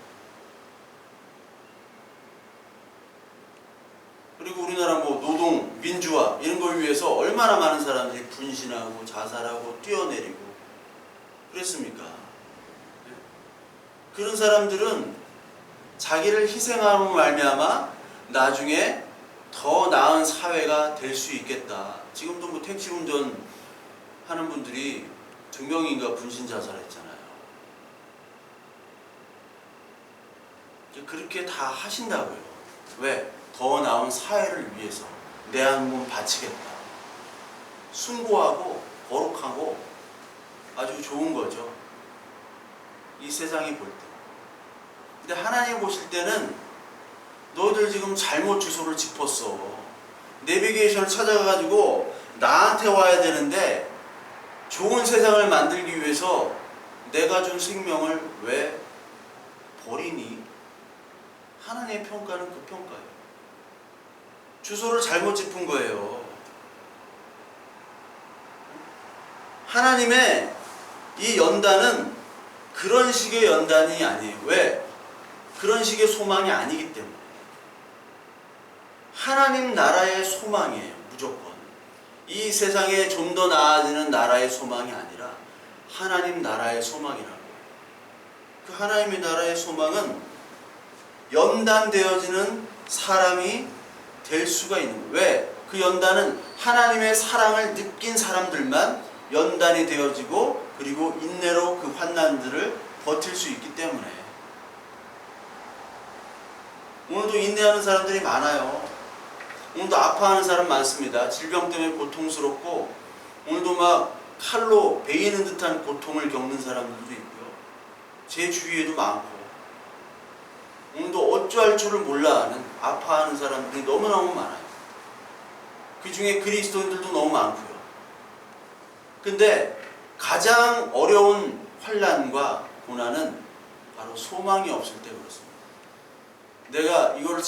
그리고 우리나라 뭐 노동, 민주화 이런 걸 위해서 얼마나 많은 사람들이 분신하고 자살하고 뛰어내리고 그랬습니까? 그런 사람들은 자기를 희생하고 말미암아 나중에 더 나은 사회가 될 수 있겠다. 지금도 뭐 택시 운전 하는 분들이 2명인가 분신 자살했잖아요. 그렇게 다 하신다고요. 왜? 더 나은 사회를 위해서 내 한 몸 바치겠다. 숭고하고 거룩하고 아주 좋은 거죠. 이 세상이 볼 때. 근데 하나님 보실 때는 너희들 지금 잘못 주소를 짚었어. 내비게이션을 찾아가가지고 나한테 와야 되는데 좋은 세상을 만들기 위해서 내가 준 생명을 왜 버리니? 하나님의 평가는 그 평가예요. 주소를 잘못 짚은 거예요. 하나님의 이 연단은 그런 식의 연단이 아니에요. 왜? 그런 식의 소망이 아니기 때문에. 하나님 나라의 소망이에요. 무조건. 이 세상에 좀 더 나아지는 나라의 소망이 아니라 하나님 나라의 소망이라고. 그 하나님의 나라의 소망은 연단되어지는 사람이 될 수가 있는 거예요. 왜? 그 연단은 하나님의 사랑을 느낀 사람들만 연단이 되어지고 그리고 인내로 그 환난들을 버틸 수 있기 때문에 오늘도 인내하는 사람들이 많아요. 오늘도 아파하는 사람 많습니다. 질병 때문에 고통스럽고 오늘도 막 칼로 베이는 듯한 고통을 겪는 사람들도 있고요. 제 주위에도 많고 오늘도 어찌할 줄을 몰라 하는 아파하는 사람들이 너무너무 많아요. 그 중에 그리스도인들도 너무 많고요. 근데 가장 어려운 환난과 고난은 바로 소망이 없을 때 그렇습니다. 내가 이거를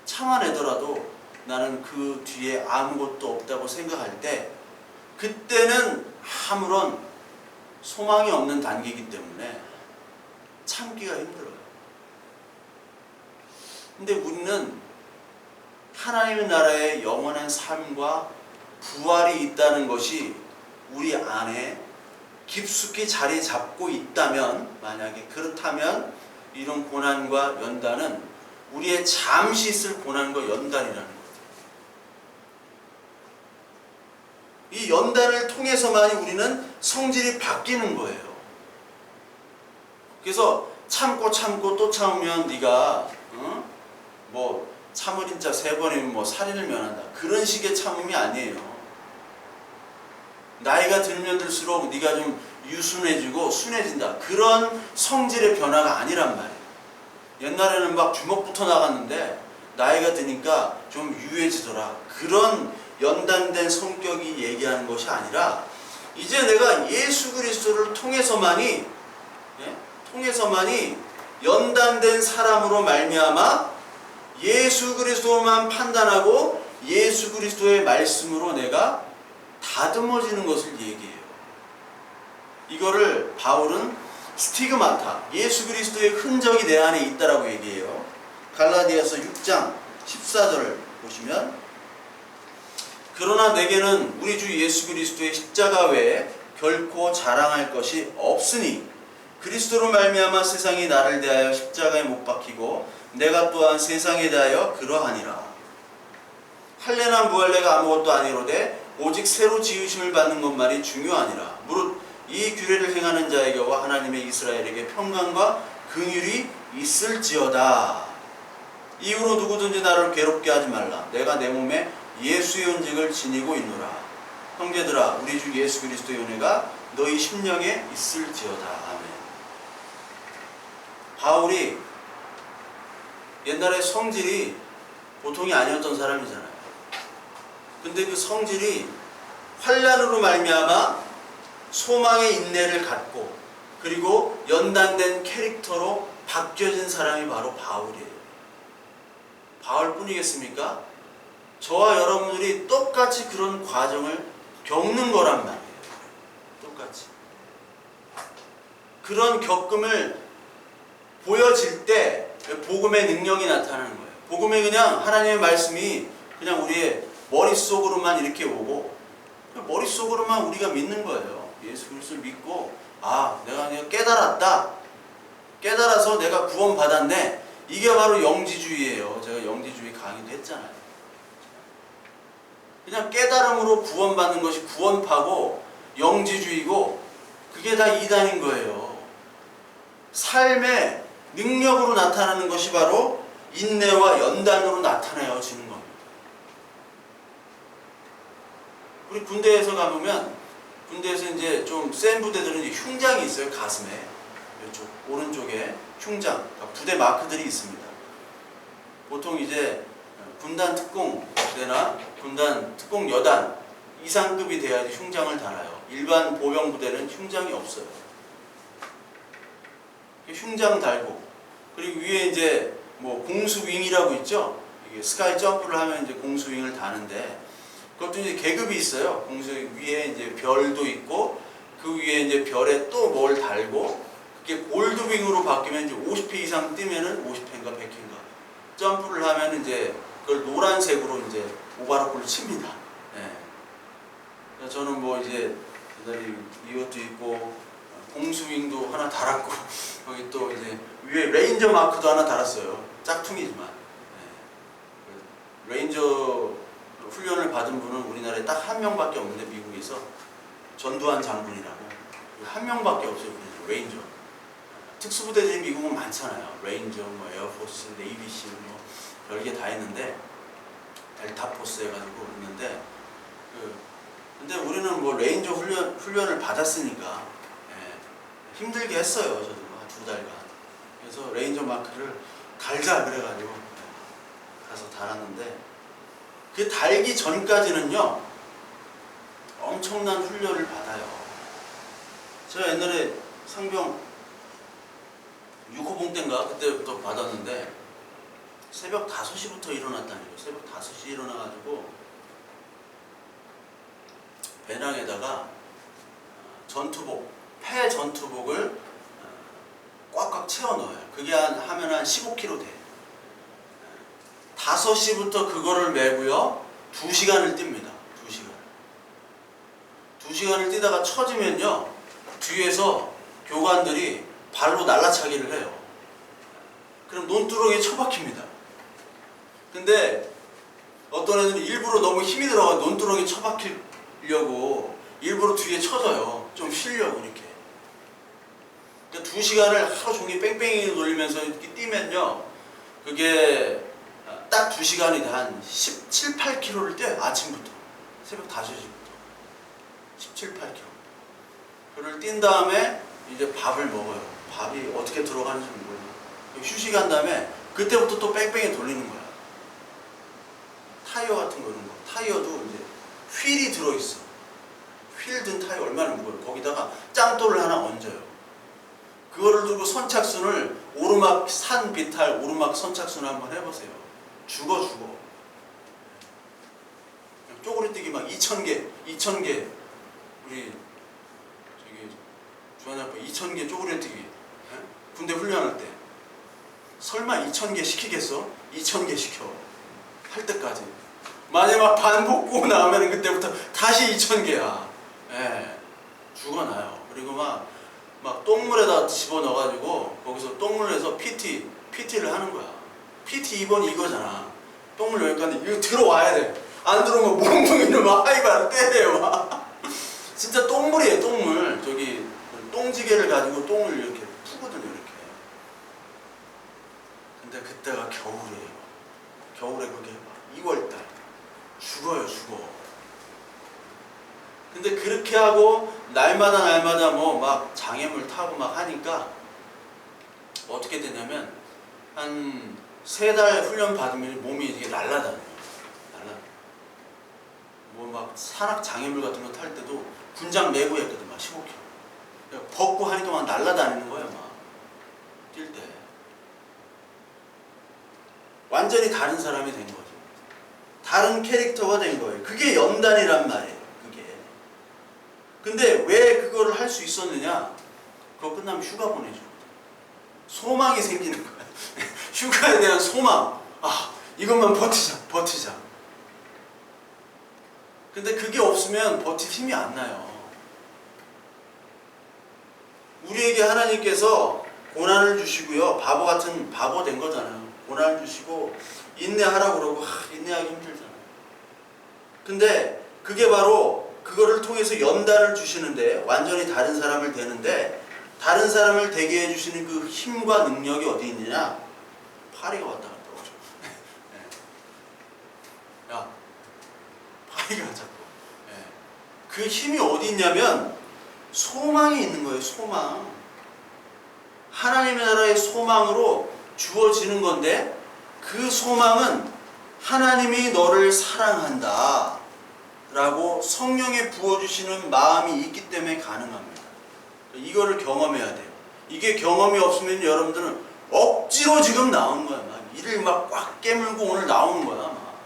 참아내더라도 나는 그 뒤에 아무것도 없다고 생각할 때 그때는 아무런 소망이 없는 단계이기 때문에 참기가 힘들어요. 근데 우리는 하나님의 나라의 영원한 삶과 부활이 있다는 것이 우리 안에 깊숙이 자리 잡고 있다면, 만약에 그렇다면 이런 고난과 연단은 우리의 잠시 있을 고난과 연단이라는 거예요. 이 연단을 통해서만이 우리는 성질이 바뀌는 거예요. 그래서 참고 또 참으면 네가 뭐 참을인 자 3번이면 뭐 살인을 면한다, 그런 식의 참음이 아니에요. 나이가 들면 들수록 네가 좀 유순해지고 순해진다, 그런 성질의 변화가 아니란 말이에요. 옛날에는 막 주먹부터 나갔는데 나이가 드니까 좀 유해지더라, 그런 연단된 성격이 얘기하는 것이 아니라 이제 내가 예수 그리스도를 통해서만이 연단된 사람으로 말미암아 예수 그리스도만 판단하고 예수 그리스도의 말씀으로 내가 다듬어지는 것을 얘기해요. 이거를 바울은 스티그마타, 예수 그리스도의 흔적이 내 안에 있다라고 얘기해요. 갈라디아서 6장 14절을 보시면, 그러나 내게는 우리 주 예수 그리스도의 십자가 외에 결코 자랑할 것이 없으니 그리스도로 말미암아 세상이 나를 대하여 십자가에 못 박히고 내가 또한 세상에 대하여 그러하니라. 할례나 무할례가 아무것도 아니로되 오직 새로 지으심을 받는 것만이 중요하니라. 무릇 이 규례를 행하는 자에게와 하나님의 이스라엘에게 평강과 긍휼이 있을지어다. 이후로 누구든지 나를 괴롭게 하지 말라. 내가 내 몸에 예수의 은직을 지니고 있노라. 형제들아, 우리 주 예수 그리스도의 은혜가 너희 심령에 있을지어다. 아멘. 바울이 옛날에 성질이 보통이 아니었던 사람이잖아요. 근데 그 성질이 환난으로 말미암아 소망의 인내를 갖고 그리고 연단된 캐릭터로 바뀌어진 사람이 바로 바울이에요. 바울뿐이겠습니까? 저와 여러분들이 똑같이 그런 과정을 겪는 거란 말이에요. 똑같이. 그런 겪음을 보여질 때 복음의 능력이 나타나는 거예요. 복음이 그냥 하나님의 말씀이 그냥 우리의 머릿속으로만 이렇게 오고 머릿속으로만 우리가 믿는 거예요. 예수 그리스도를 믿고 내가 깨달았다. 깨달아서 내가 구원받았네. 이게 바로 영지주의예요. 제가 영지주의 강의도 했잖아요. 그냥 깨달음으로 구원받는 것이 구원파고 영지주의고 그게 다 이단인 거예요. 삶의 능력으로 나타나는 것이 바로 인내와 연단으로 나타내어지는 겁니다. 우리 군대에서 가보면 군대에서 이제 좀 센 부대들은 이제 흉장이 있어요. 가슴에 이쪽 오른쪽에 흉장, 그러니까 부대 마크들이 있습니다. 보통 이제 군단 특공대나 군단 특공 여단 이상급이 돼야지 흉장을 달아요. 일반 보병 부대는 흉장이 없어요. 흉장 달고, 그리고 위에 이제 뭐 공수윙이라고 있죠. 이게 스카이 점프를 하면 이제 공수윙을 다는데 그것도 이제 계급이 있어요. 공수윙 위에 이제 별도 있고 그 위에 이제 별에 또 뭘 달고 그게 골드윙으로 바뀌면 이제 50회 이상 뛰면은 50회인가 100회인가 점프를 하면 이제 그걸 노란색으로 이제 오바로크를 칩니다. 네. 저는 뭐 이제 이것도 있고 공수윙도 하나 달았고 여기 또 이제 위에 레인저 마크도 하나 달았어요. 짝퉁이지만. 네. 레인저 받은 분은 우리나라에 딱 한 명밖에 없는데, 미국에서 전두환 장군이라고 한 명밖에 없어요. 우리나라 레인저. 특수부대들이 미국은 많잖아요. 레인저, 뭐 에어포스, 네이비실, 뭐 별게 다 있는데, 델타포스 해가지고 있는데, 근데 우리는 뭐 레인저 훈련을 받았으니까 힘들게 했어요. 저도 한 2달간. 그래서 레인저 마크를 달자 그래가지고 가서 달았는데, 그 달기 전까지는요 엄청난 훈련을 받아요. 제가 옛날에 상병 6호봉 때인가 그때부터 받았는데, 새벽 5시부터 일어났다니까요. 새벽 5시에 일어나가지고 배낭에다가 전투복, 폐 전투복을 꽉꽉 채워 넣어요. 그게 하면 한 15kg 돼. 5시부터 그거를 메고요 2시간을 띱니다. 2시간을 뛰다가 처지면요 뒤에서 교관들이 발로 날라차기를 해요. 그럼 논두렁에 처박힙니다. 근데 어떤 애들은 일부러 너무 힘이 들어가 논두렁에 처박히려고 일부러 뒤에 쳐져요. 좀 쉬려고 이렇게. 그러니까 2시간을 하루 종일 뺑뺑이 돌리면서 이렇게 뛰면요, 그게 딱 2시간이 한 17, 8km를 뛰어요. 아침부터. 새벽 5시부터. 17, 8km. 그걸 뛴 다음에 이제 밥을 먹어요. 밥이 어떻게 들어가는지 몰라요. 휴식한 다음에 그때부터 또 뺑뺑이 돌리는 거야. 타이어 같은 거 이런 거. 타이어도 이제 휠이 들어있어. 휠 든 타이어 얼마나 무거워요. 거기다가 짱돌을 하나 얹어요. 그거를 두고 선착순을 오르막 산 비탈 오르막 선착순 한번 해보세요. 죽어. 쪼그리뛰기 막 2,000개 우리 저기 주한이 아빠 2,000개 쪼그리뛰기 군대 훈련할 때 설마 2,000개 시키겠어? 2,000개 시켜 할 때까지. 만약 막 반복고 나오면 그때부터 다시 2,000개야. 죽어나요. 그리고 막 똥물에다 집어넣어가지고 거기서 똥물 내서 PT를 하는 거야. PT 2번 이거잖아. 똥물 여기까지 이거 들어와야 돼. 안 들어오면 몽둥이로 막 하이바를 때려요. 막. 진짜 똥물이에요. 똥물. 저기 똥지게를 가지고 똥을 이렇게 푸거든요. 이렇게. 근데 그때가 겨울이에요. 겨울에 그게 2월달 죽어요. 근데 그렇게 하고 날마다 뭐 막 장애물 타고 막 하니까 어떻게 되냐면 한 3달 훈련 받으면 몸이 이게 날라다녀요. 뭐 막 산악 장애물 같은 거 탈 때도 군장 메고 했거든. 막 15kg. 벗고 하니까 막 날라다니는 거예요. 막 뛸 때. 완전히 다른 사람이 된 거죠. 다른 캐릭터가 된 거예요. 그게 연단이란 말이에요. 그게. 근데 왜 그거를 할 수 있었느냐? 그거 끝나면 휴가 보내줘. 소망이 생기는 거야. 휴가에 대한 소망. 이것만 버티자. 근데 그게 없으면 버틸 힘이 안 나요. 우리에게 하나님께서 고난을 주시고요. 바보 된 거잖아요. 고난을 주시고 인내하라고 그러고 인내하기 힘들잖아요. 근데 그게 바로 그거를 통해서 연단을 주시는데 완전히 다른 사람을 되는데, 다른 사람을 되게 해주시는 그 힘과 능력이 어디 있느냐? 파리가 왔다 갔다 오죠. 야, 파리가 자꾸. 그 힘이 어디 있냐면 소망이 있는 거예요. 소망. 하나님의 나라의 소망으로 주어지는 건데, 그 소망은 하나님이 너를 사랑한다 라고 성령에 부어주시는 마음이 있기 때문에 가능합니다. 이거를 경험해야 돼요. 이게 경험이 없으면 여러분들은 억지로 지금 나온 거야. 막 이를 막 꽉 깨물고 오늘 나오는 거야. 막.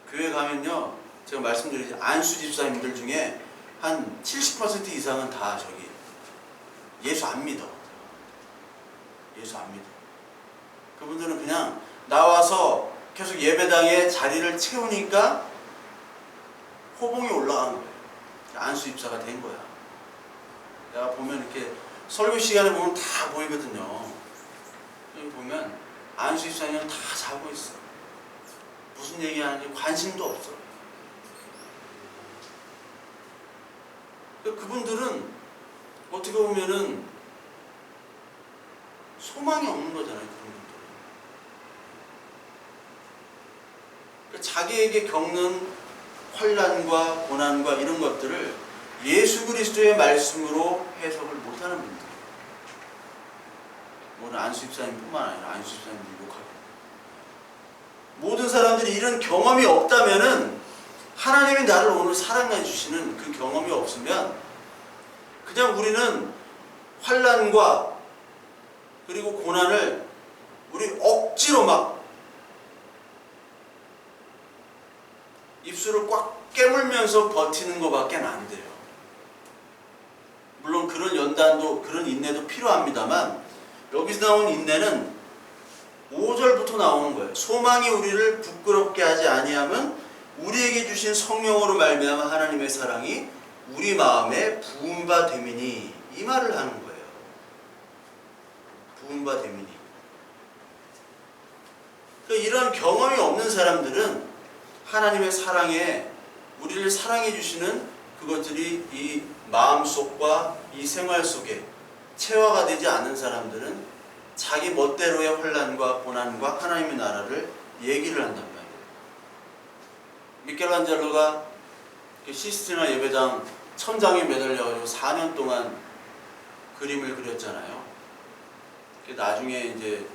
교회 가면요, 제가 말씀드리지, 안수 집사님들 중에 한 70% 이상은 다 저기 예수 안 믿어. 그분들은 그냥 나와서 계속 예배당에 자리를 채우니까 호봉이 올라간 거예요. 안수 집사가 된 거야. 내가 보면 이렇게 설교 시간에 보면 다 보이거든요. 여기 보면 안수 집사님은 다 자고 있어. 무슨 얘기하는지 관심도 없어. 그분들은 어떻게 보면은 소망이 없는 거잖아요. 그런 분들은. 그러니까 자기에게 겪는 환난과 고난과 이런 것들을 예수 그리스도의 말씀으로 해석을 못하는 분들. 오늘 안수집사님뿐만 아니라 안수집사님도 욕하고 모든 사람들이 이런 경험이 없다면은 하나님이 나를 오늘 사랑해 주시는 그 경험이 없으면 그냥 우리는 환난과 그리고 고난을 우리 억지로 막 입술을 꽉 깨물면서 버티는 것밖에 안 돼요. 물론 그런 연단도 그런 인내도 필요합니다만 여기서 나온 인내는 5절부터 나오는 거예요. 소망이 우리를 부끄럽게 하지 아니하면 우리에게 주신 성령으로 말미암아 하나님의 사랑이 우리 마음에 부은 바 됨이니 이 말을 하는 거예요. 부은 바 됨이니. 그러니까 이런 경험이 없는 사람들은 하나님의 사랑에 우리를 사랑해 주시는 그것들이 이 마음속과 이 생활 속에 체화가 되지 않은 사람들은 자기 멋대로의 혼란과 고난과 하나님의 나라를 얘기를 한단 말이에요. 미켈란젤로가 시스티나 예배당 천장에 매달려가지고 4년 동안 그림을 그렸잖아요. 나중에 이제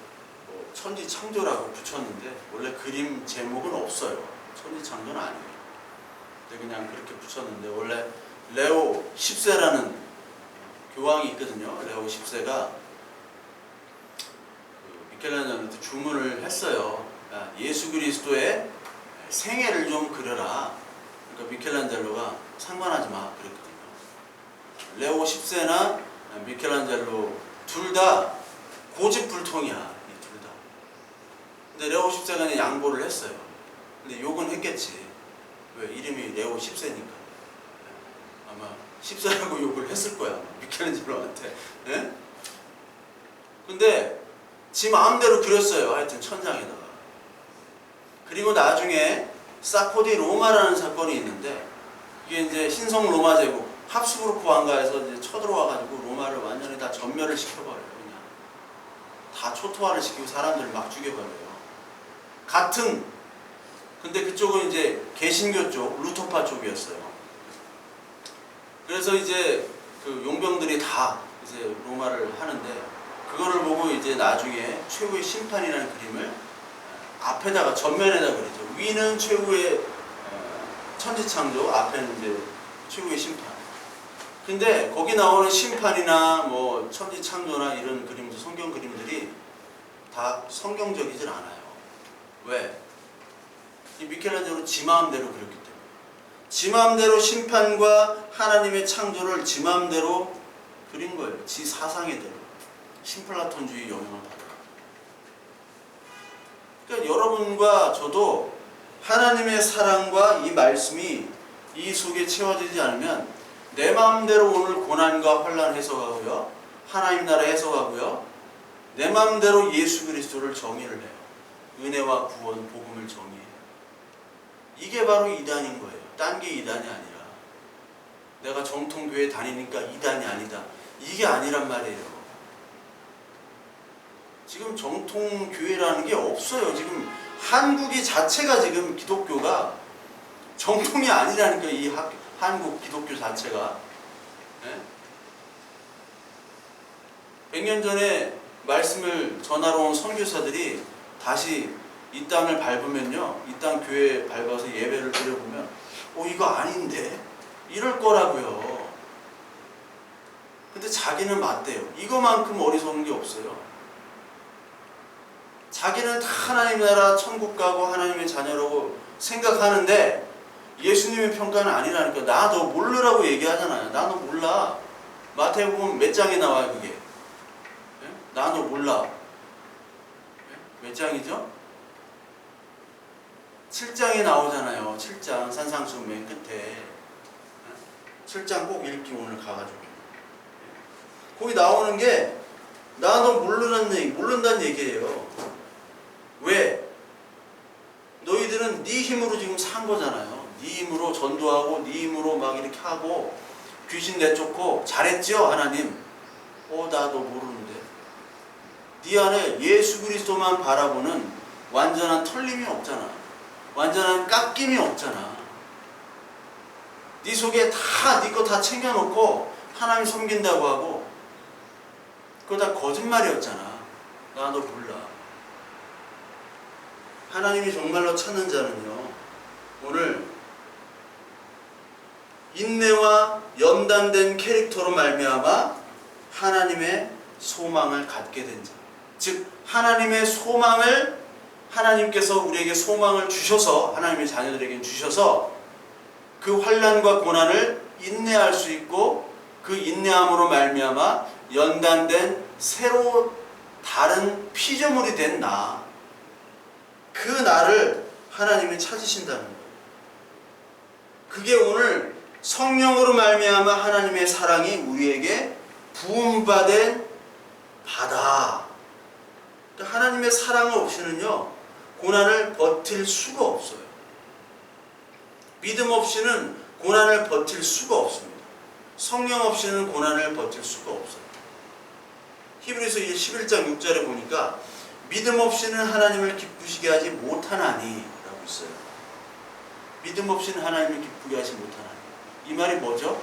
뭐 천지창조라고 붙였는데 원래 그림 제목은 없어요. 천지창조는 아니에요. 근데 그냥 그렇게 붙였는데 원래 레오 10세라는 교황이 있거든요. 레오 10세가 미켈란젤로한테 주문을 했어요. 예수 그리스도의 생애를 좀 그려라. 그러니까 미켈란젤로가 상관하지 마 그랬거든요. 레오 10세나 미켈란젤로 둘 다 고집불통이야. 이 둘 다. 근데 레오 10세가 양보를 했어요. 근데 욕은 했겠지. 왜? 이름이 레오 10세니까. 아마 10세라고 욕을 했을 거야. 미켈란젤로한테. 네? 근데 지 마음대로 그렸어요. 하여튼 천장에다가. 그리고 나중에 사포디 로마라는 사건이 있는데 이게 이제 신성 로마 제국 합스부르크 왕가에서 이제 쳐들어와가지고 로마를 완전히 다 전멸을 시켜버려요. 그냥 다 초토화를 시키고 사람들을 막 죽여버려요. 근데 그쪽은 이제 개신교 쪽 루터파 쪽이었어요. 그래서 이제 그 용병들이 다 이제 로마를 하는데 그거를 보고 이제 나중에 최후의 심판이라는 그림을 앞에다가 전면에다 그리죠. 위는 최후의 천지창조, 앞에는 이제 최후의 심판. 근데 거기 나오는 심판이나 뭐 천지창조나 이런 그림들, 성경 그림들이 다 성경적이질 않아요. 왜? 이 미켈란젤로 지 마음대로 그렸기 때문에. 지 마음대로 심판과 하나님의 창조를 지 마음대로 그린 거예요. 지 사상의대로. 심플라톤주의 영향을 받아요. 그러니까 여러분과 저도 하나님의 사랑과 이 말씀이 이 속에 채워지지 않으면 내 마음대로 오늘 고난과 환난 해석하고요. 하나님 나라 해석하고요. 내 마음대로 예수 그리스도를 정의를 해요. 은혜와 구원, 복음을 정의해요. 이게 바로 이단인 거예요. 딴 게 이단이 아니라. 내가 정통교회 다니니까 이단이 아니다. 이게 아니란 말이에요. 지금 정통교회라는 게 없어요. 지금 한국이 자체가 지금 기독교가 정통이 아니라니까. 이 한국 기독교 자체가. 네? 100년 전에 말씀을 전하러 온 선교사들이 다시 이 땅을 밟으면요, 이 땅 교회에 밟아서 예배를 드려보면 이거 아닌데? 이럴 거라고요. 근데 자기는 맞대요. 이거만큼 어리석은 게 없어요. 자기는 다 하나님 나라 천국 가고 하나님의 자녀라고 생각하는데 예수님의 평가는 아니라니까. 나 너 모르라고 얘기하잖아요. 나 너 몰라. 마태복음 몇 장에 나와요 그게? 나 너 몰라. 몇 장이죠? 7장에 나오잖아요. 7장 산상수훈 맨 끝에. 7장 꼭 읽기 오늘 가가지고. 거기 나오는 게 나 너 모른다는 얘기예요. 왜? 너희들은 너희들은 네 힘으로 지금 산 거잖아요. 네 힘으로 전도하고 네 힘으로 막 이렇게 하고 귀신 내쫓고 잘했죠 하나님? 나도 모르는데. 네 안에 예수 그리스도만 바라보는 완전한 털림이 없잖아. 완전한 깎임이 없잖아. 네 속에 다 네 거 다 챙겨놓고 하나님 섬긴다고 하고 그거 다 거짓말이었잖아. 나도 몰라. 하나님이 정말로 찾는 자는요, 오늘 인내와 연단된 캐릭터로 말미암아 하나님의 소망을 갖게 된 자. 즉 하나님의 소망을 하나님께서 우리에게 소망을 주셔서 하나님의 자녀들에게 주셔서 그 환난과 고난을 인내할 수 있고 그 인내함으로 말미암아 연단된 새로 다른 피조물이 된 나, 그 나를 하나님이 찾으신다는 거예요. 그게 오늘 성령으로 말미암아 하나님의 사랑이 우리에게 부음받은 바다. 그러니까 하나님의 사랑 없이는요 고난을 버틸 수가 없어요. 믿음 없이는 고난을 버틸 수가 없습니다. 성령 없이는 고난을 버틸 수가 없어요. 히브리서 11장 6절에 보니까 믿음 없이는 하나님을 기쁘시게 하지 못하나니 라고 있어요. 믿음 없이는 하나님을 기쁘게 하지 못하나니. 이 말이 뭐죠?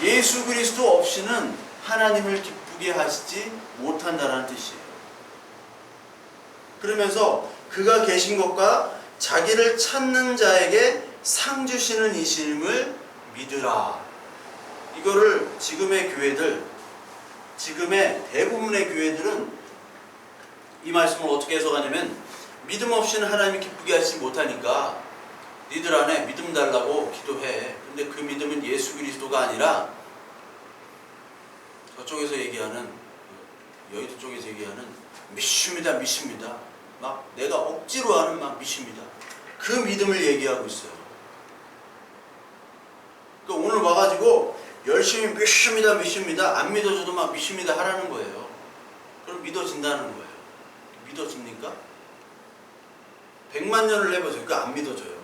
예수 그리스도 없이는 하나님을 기쁘게 하시지 못한다는 뜻이에요. 그러면서 그가 계신 것과 자기를 찾는 자에게 상 주시는 이심을 믿으라. 이거를 지금의 교회들, 지금의 대부분의 교회들은 이 말씀을 어떻게 해석하냐면 믿음 없이는 하나님이 기쁘게 하시지 못하니까 니들 안에 믿음 달라고 기도해. 근데 그 믿음은 예수 그리스도가 아니라 저쪽에서 얘기하는, 여의도 쪽에서 얘기하는 믿습니다, 믿습니다. 막 내가 억지로 하는 막 믿습니다. 그 믿음을 얘기하고 있어요. 그러니까 오늘 와가지고 열심히 믿습니다, 믿습니다. 안 믿어줘도 막 믿습니다 하라는 거예요. 그럼 믿어진다는 거예요. 믿어집니까? 100만 년을 해보세요. 그거 안 믿어져요.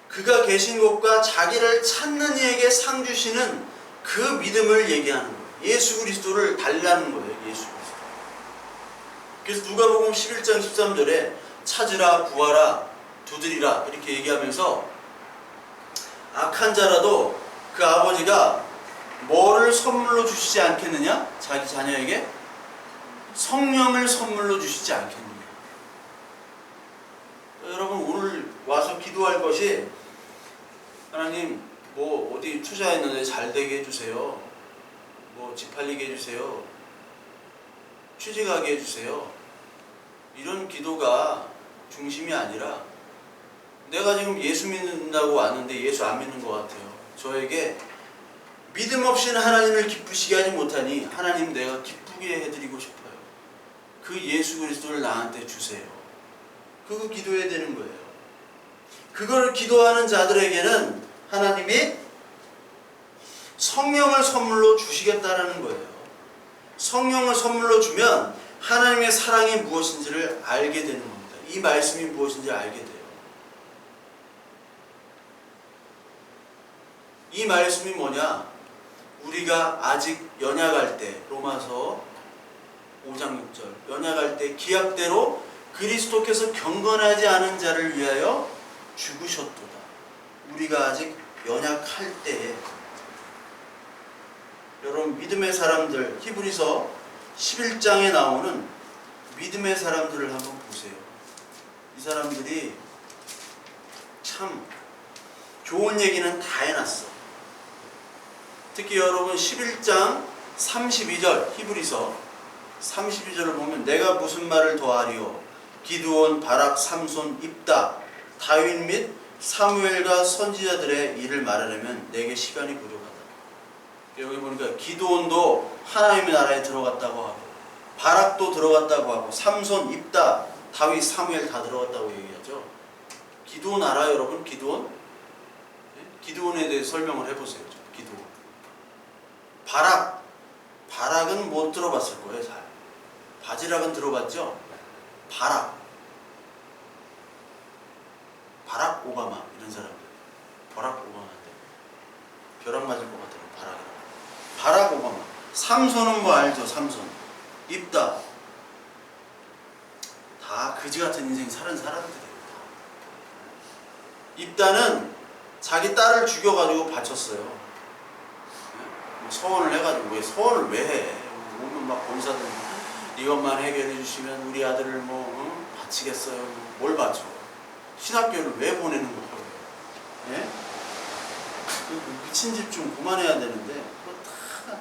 그가 계신 곳과 자기를 찾는 이에게 상 주시는 그 믿음을 얘기하는 거예요. 예수 그리스도를 달라는 거예요. 예수 그리스도. 그래서 누가복음 11장 13절에 찾으라, 구하라, 두드리라 이렇게 얘기하면서 악한 자라도 그 아버지가 뭐를 선물로 주시지 않겠느냐? 자기 자녀에게 성령을 선물로 주시지 않겠느냐? 여러분 오늘 와서 기도할 것이 하나님 뭐 어디 투자했는데 잘 되게 해주세요. 뭐 집 팔리게 해주세요. 취직하게 해주세요. 이런 기도가 중심이 아니라 내가 지금 예수 믿는다고 왔는데 예수 안 믿는 것 같아요. 저에게 믿음 없이는 하나님을 기쁘시게 하지 못하니 하나님 내가 기쁘게 해드리고 싶어요. 그 예수 그리스도를 나한테 주세요. 그거 기도해야 되는 거예요. 그걸 기도하는 자들에게는 하나님이 성령을 선물로 주시겠다라는 거예요. 성령을 선물로 주면 하나님의 사랑이 무엇인지를 알게 되는 겁니다. 이 말씀이 무엇인지 알게 돼요. 이 말씀이 뭐냐? 우리가 아직 연약할 때, 로마서 5장 6절, 연약할 때 기약대로 그리스도께서 경건하지 않은 자를 위하여 죽으셨도다. 우리가 아직 연약할 때에 여러분 믿음의 사람들, 히브리서 11장에 나오는 믿음의 사람들을 한번 보세요. 이 사람들이 참 좋은 얘기는 다 해놨어. 특히 여러분 11장 32절 히브리서 32절을 보면 내가 무슨 말을 더하리요? 기드온, 바락, 삼손, 입다, 다윗 및 사무엘과 선지자들의 일을 말하려면 내게 시간이 부족하다. 여기 보니까 기드온도 하나님의 나라에 들어갔다고 하고 바락도 들어갔다고 하고 삼손, 입다, 다윗, 사무엘 다 들어갔다고 얘기하죠. 기드온 알아요 여러분? 기드온? 기드온에 대해 설명을 해보세요. 기드온. 바락은 못 들어봤을 거예요. 잘. 바지락은 들어봤죠? 바락. 바락 오바마 이런 사람들. 버락 오바마인데 벼락 맞을 것 같아요. 바락 오바마. 삼손은 뭐 알죠? 삼손. 입다. 다 그지 같은 인생 사는 사람들이에요. 입다는 자기 딸을 죽여가지고 바쳤어요. 뭐 서원을 해가지고. 왜 서원을 왜 해? 오면 막 본사들 이것만 해결해 주시면 우리 아들을 뭐 바치겠어요. 뭘 바쳐? 신학교를 왜 보내는 거예요? 예? 그 미친 집 좀 그만해야 되는데 다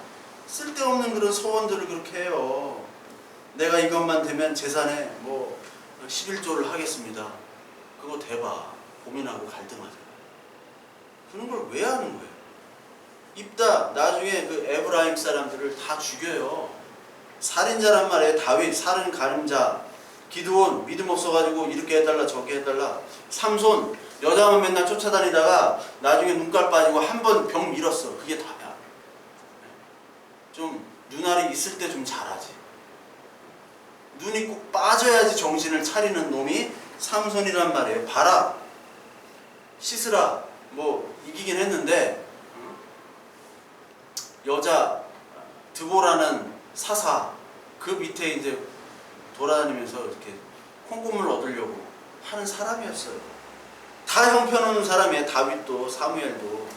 쓸데없는 그런 소원들을 그렇게 해요. 내가 이것만 되면 재산에 뭐 11조를 하겠습니다. 그거 대봐. 고민하고 갈등하잖아. 그런 걸 왜 하는 거예요? 입다. 나중에 그 에브라임 사람들을 다 죽여요. 살인자란 말이에요. 다윗 살인 가늠자. 기드온 믿음 없어가지고 이렇게 해달라 저렇게 해달라. 삼손 여자만 맨날 쫓아다니다가 나중에 눈깔 빠지고 한 번 병 밀었어. 그게 다야. 좀 눈알이 있을 때 좀 잘하지. 눈이 꼭 빠져야지 정신을 차리는 놈이 삼손이란 말이에요. 바락 시스라 뭐 이기긴 했는데 여자 드보라는 사사 그 밑에 이제 돌아다니면서 이렇게 콩고물 얻으려고 하는 사람이었어요. 다 형편없는 사람이에요. 다윗도 사무엘도.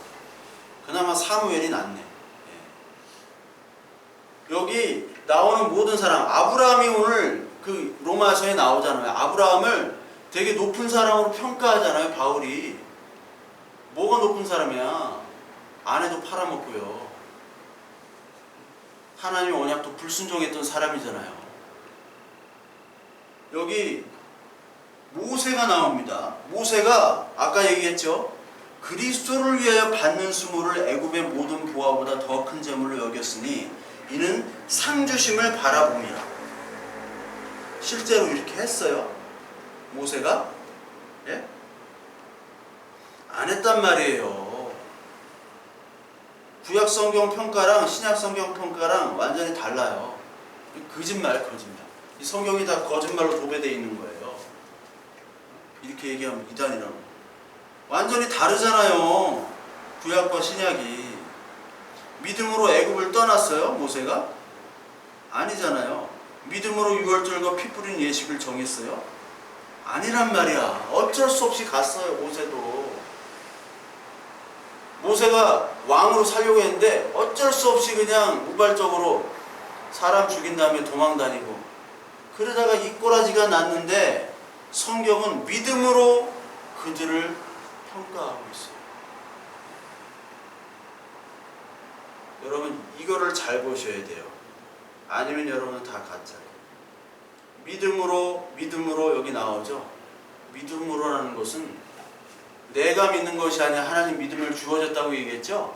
그나마 사무엘이 낫네. 예. 여기 나오는 모든 사람, 아브라함이 오늘 그 로마서에 나오잖아요. 아브라함을 되게 높은 사람으로 평가하잖아요. 바울이. 뭐가 높은 사람이야? 아내도 팔아먹고요. 하나님의 언약도 불순종했던 사람이잖아요. 여기 모세가 나옵니다. 모세가 아까 얘기했죠. 그리스도를 위하여 받는 수모를 애굽의 모든 보화보다 더 큰 재물로 여겼으니 이는 상 주심을 바라봄이라. 실제로 이렇게 했어요. 모세가? 예? 안 했단 말이에요. 구약 성경 평가랑 신약 성경 평가랑 완전히 달라요. 거짓말. 이 성경이 다 거짓말로 도배되어 있는 거예요. 이렇게 얘기하면 이단이라고. 완전히 다르잖아요. 구약과 신약이. 믿음으로 애굽을 떠났어요, 모세가? 아니잖아요. 믿음으로 유월절과 피 뿌린 예식을 정했어요? 아니란 말이야. 어쩔 수 없이 갔어요, 모세도. 모세가 왕으로 살려고 했는데 어쩔 수 없이 그냥 우발적으로 사람 죽인 다음에 도망 다니고 그러다가 이 꼬라지가 났는데 성경은 믿음으로 그들을 평가하고 있어요. 여러분 이거를 잘 보셔야 돼요. 아니면 여러분은 다 가짜예요. 믿음으로 여기 나오죠. 믿음으로라는 것은 내가 믿는 것이 아니라 하나님 믿음을 주어졌다고 얘기했죠.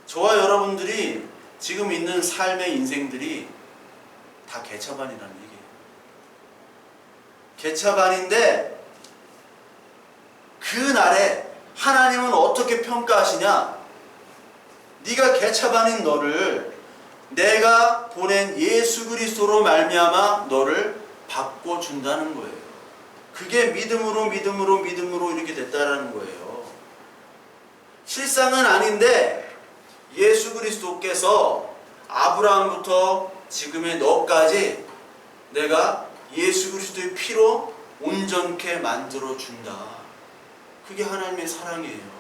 저와 여러분들이 지금 있는 삶의 인생들이 다 개차반이라는 얘기예요. 개차반인데 그날에 하나님은 어떻게 평가하시냐? 네가 개차반인 너를 내가 보낸 예수 그리스도로 말미암아 너를 바꿔준다는 거예요. 그게 믿음으로 이렇게 됐다라는 거예요. 실상은 아닌데 예수 그리스도께서 아브라함부터 지금의 너까지 내가 예수 그리스도의 피로 온전케 만들어준다. 그게 하나님의 사랑이에요.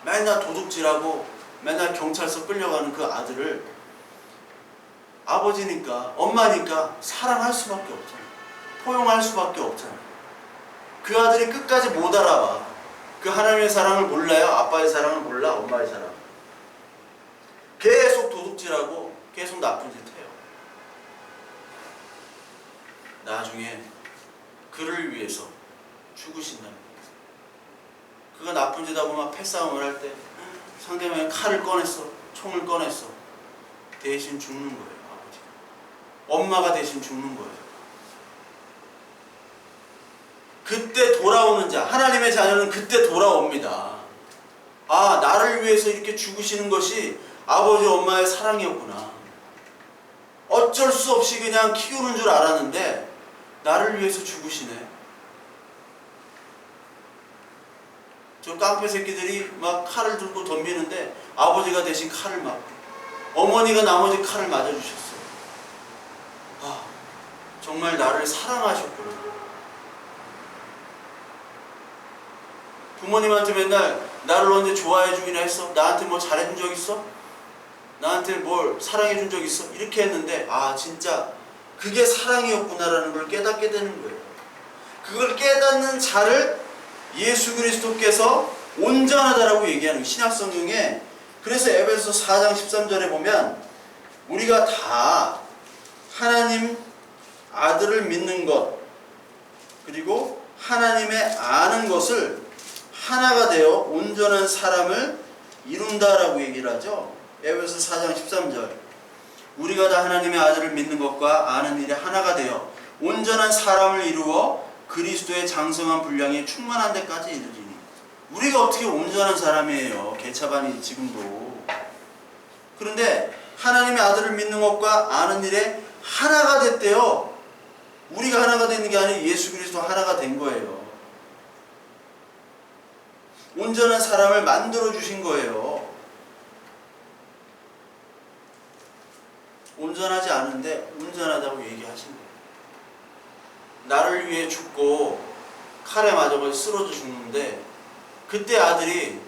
맨날 도둑질하고 맨날 경찰서 끌려가는 그 아들을 아버지니까 엄마니까 사랑할 수밖에 없잖아요. 포용할 수밖에 없잖아요. 그 아들이 끝까지 못 알아봐. 그 하나님의 사랑을 몰라요. 아빠의 사랑을 몰라. 엄마의 사랑. 계속 도둑질하고 계속 나쁜 짓 해요. 나중에 그를 위해서 죽으신다는 거예요. 그가 나쁜 짓 하고 막 패싸움을 할 때 상대방이 칼을 꺼냈어. 총을 꺼냈어. 대신 죽는 거예요. 아버지가. 엄마가 대신 죽는 거예요. 그때 돌아오는 자, 하나님의 자녀는 그때 돌아옵니다. 아, 나를 위해서 이렇게 죽으시는 것이 아버지 엄마의 사랑이었구나. 어쩔 수 없이 그냥 키우는 줄 알았는데 나를 위해서 죽으시네. 저 깡패 새끼들이 막 칼을 들고 덤비는데 아버지가 대신 칼을 맞고 어머니가 나머지 칼을 맞아주셨어요. 아, 정말 나를 사랑하셨구나. 부모님한테 맨날 나를 언제 좋아해 주기나 했어? 나한테 뭐 잘해준 적 있어? 나한테 뭘 사랑해 준 적 있어? 이렇게 했는데 아 진짜 그게 사랑이었구나라는 걸 깨닫게 되는 거예요. 그걸 깨닫는 자를 예수 그리스도께서 온전하다라고 얘기하는 신약성경에. 그래서 에베소 4장 13절에 보면 우리가 다 하나님 아들을 믿는 것 그리고 하나님의 아는 것을 하나가 되어 온전한 사람을 이룬다라고 얘기를 하죠. 에베소 4장 13절 우리가 다 하나님의 아들을 믿는 것과 아는 일에 하나가 되어 온전한 사람을 이루어 그리스도의 장성한 분량에 충만한 데까지 이르리니. 우리가 어떻게 온전한 사람이에요. 개차반이 지금도. 그런데 하나님의 아들을 믿는 것과 아는 일에 하나가 됐대요. 우리가 하나가 되는 게 아니라 예수 그리스도 하나가 된 거예요. 온전한 사람을 만들어 주신 거예요. 온전하지 않은데 온전하다고 얘기하신 거예요. 나를 위해 죽고 칼에 맞아서 쓰러져 죽는데 그때 아들이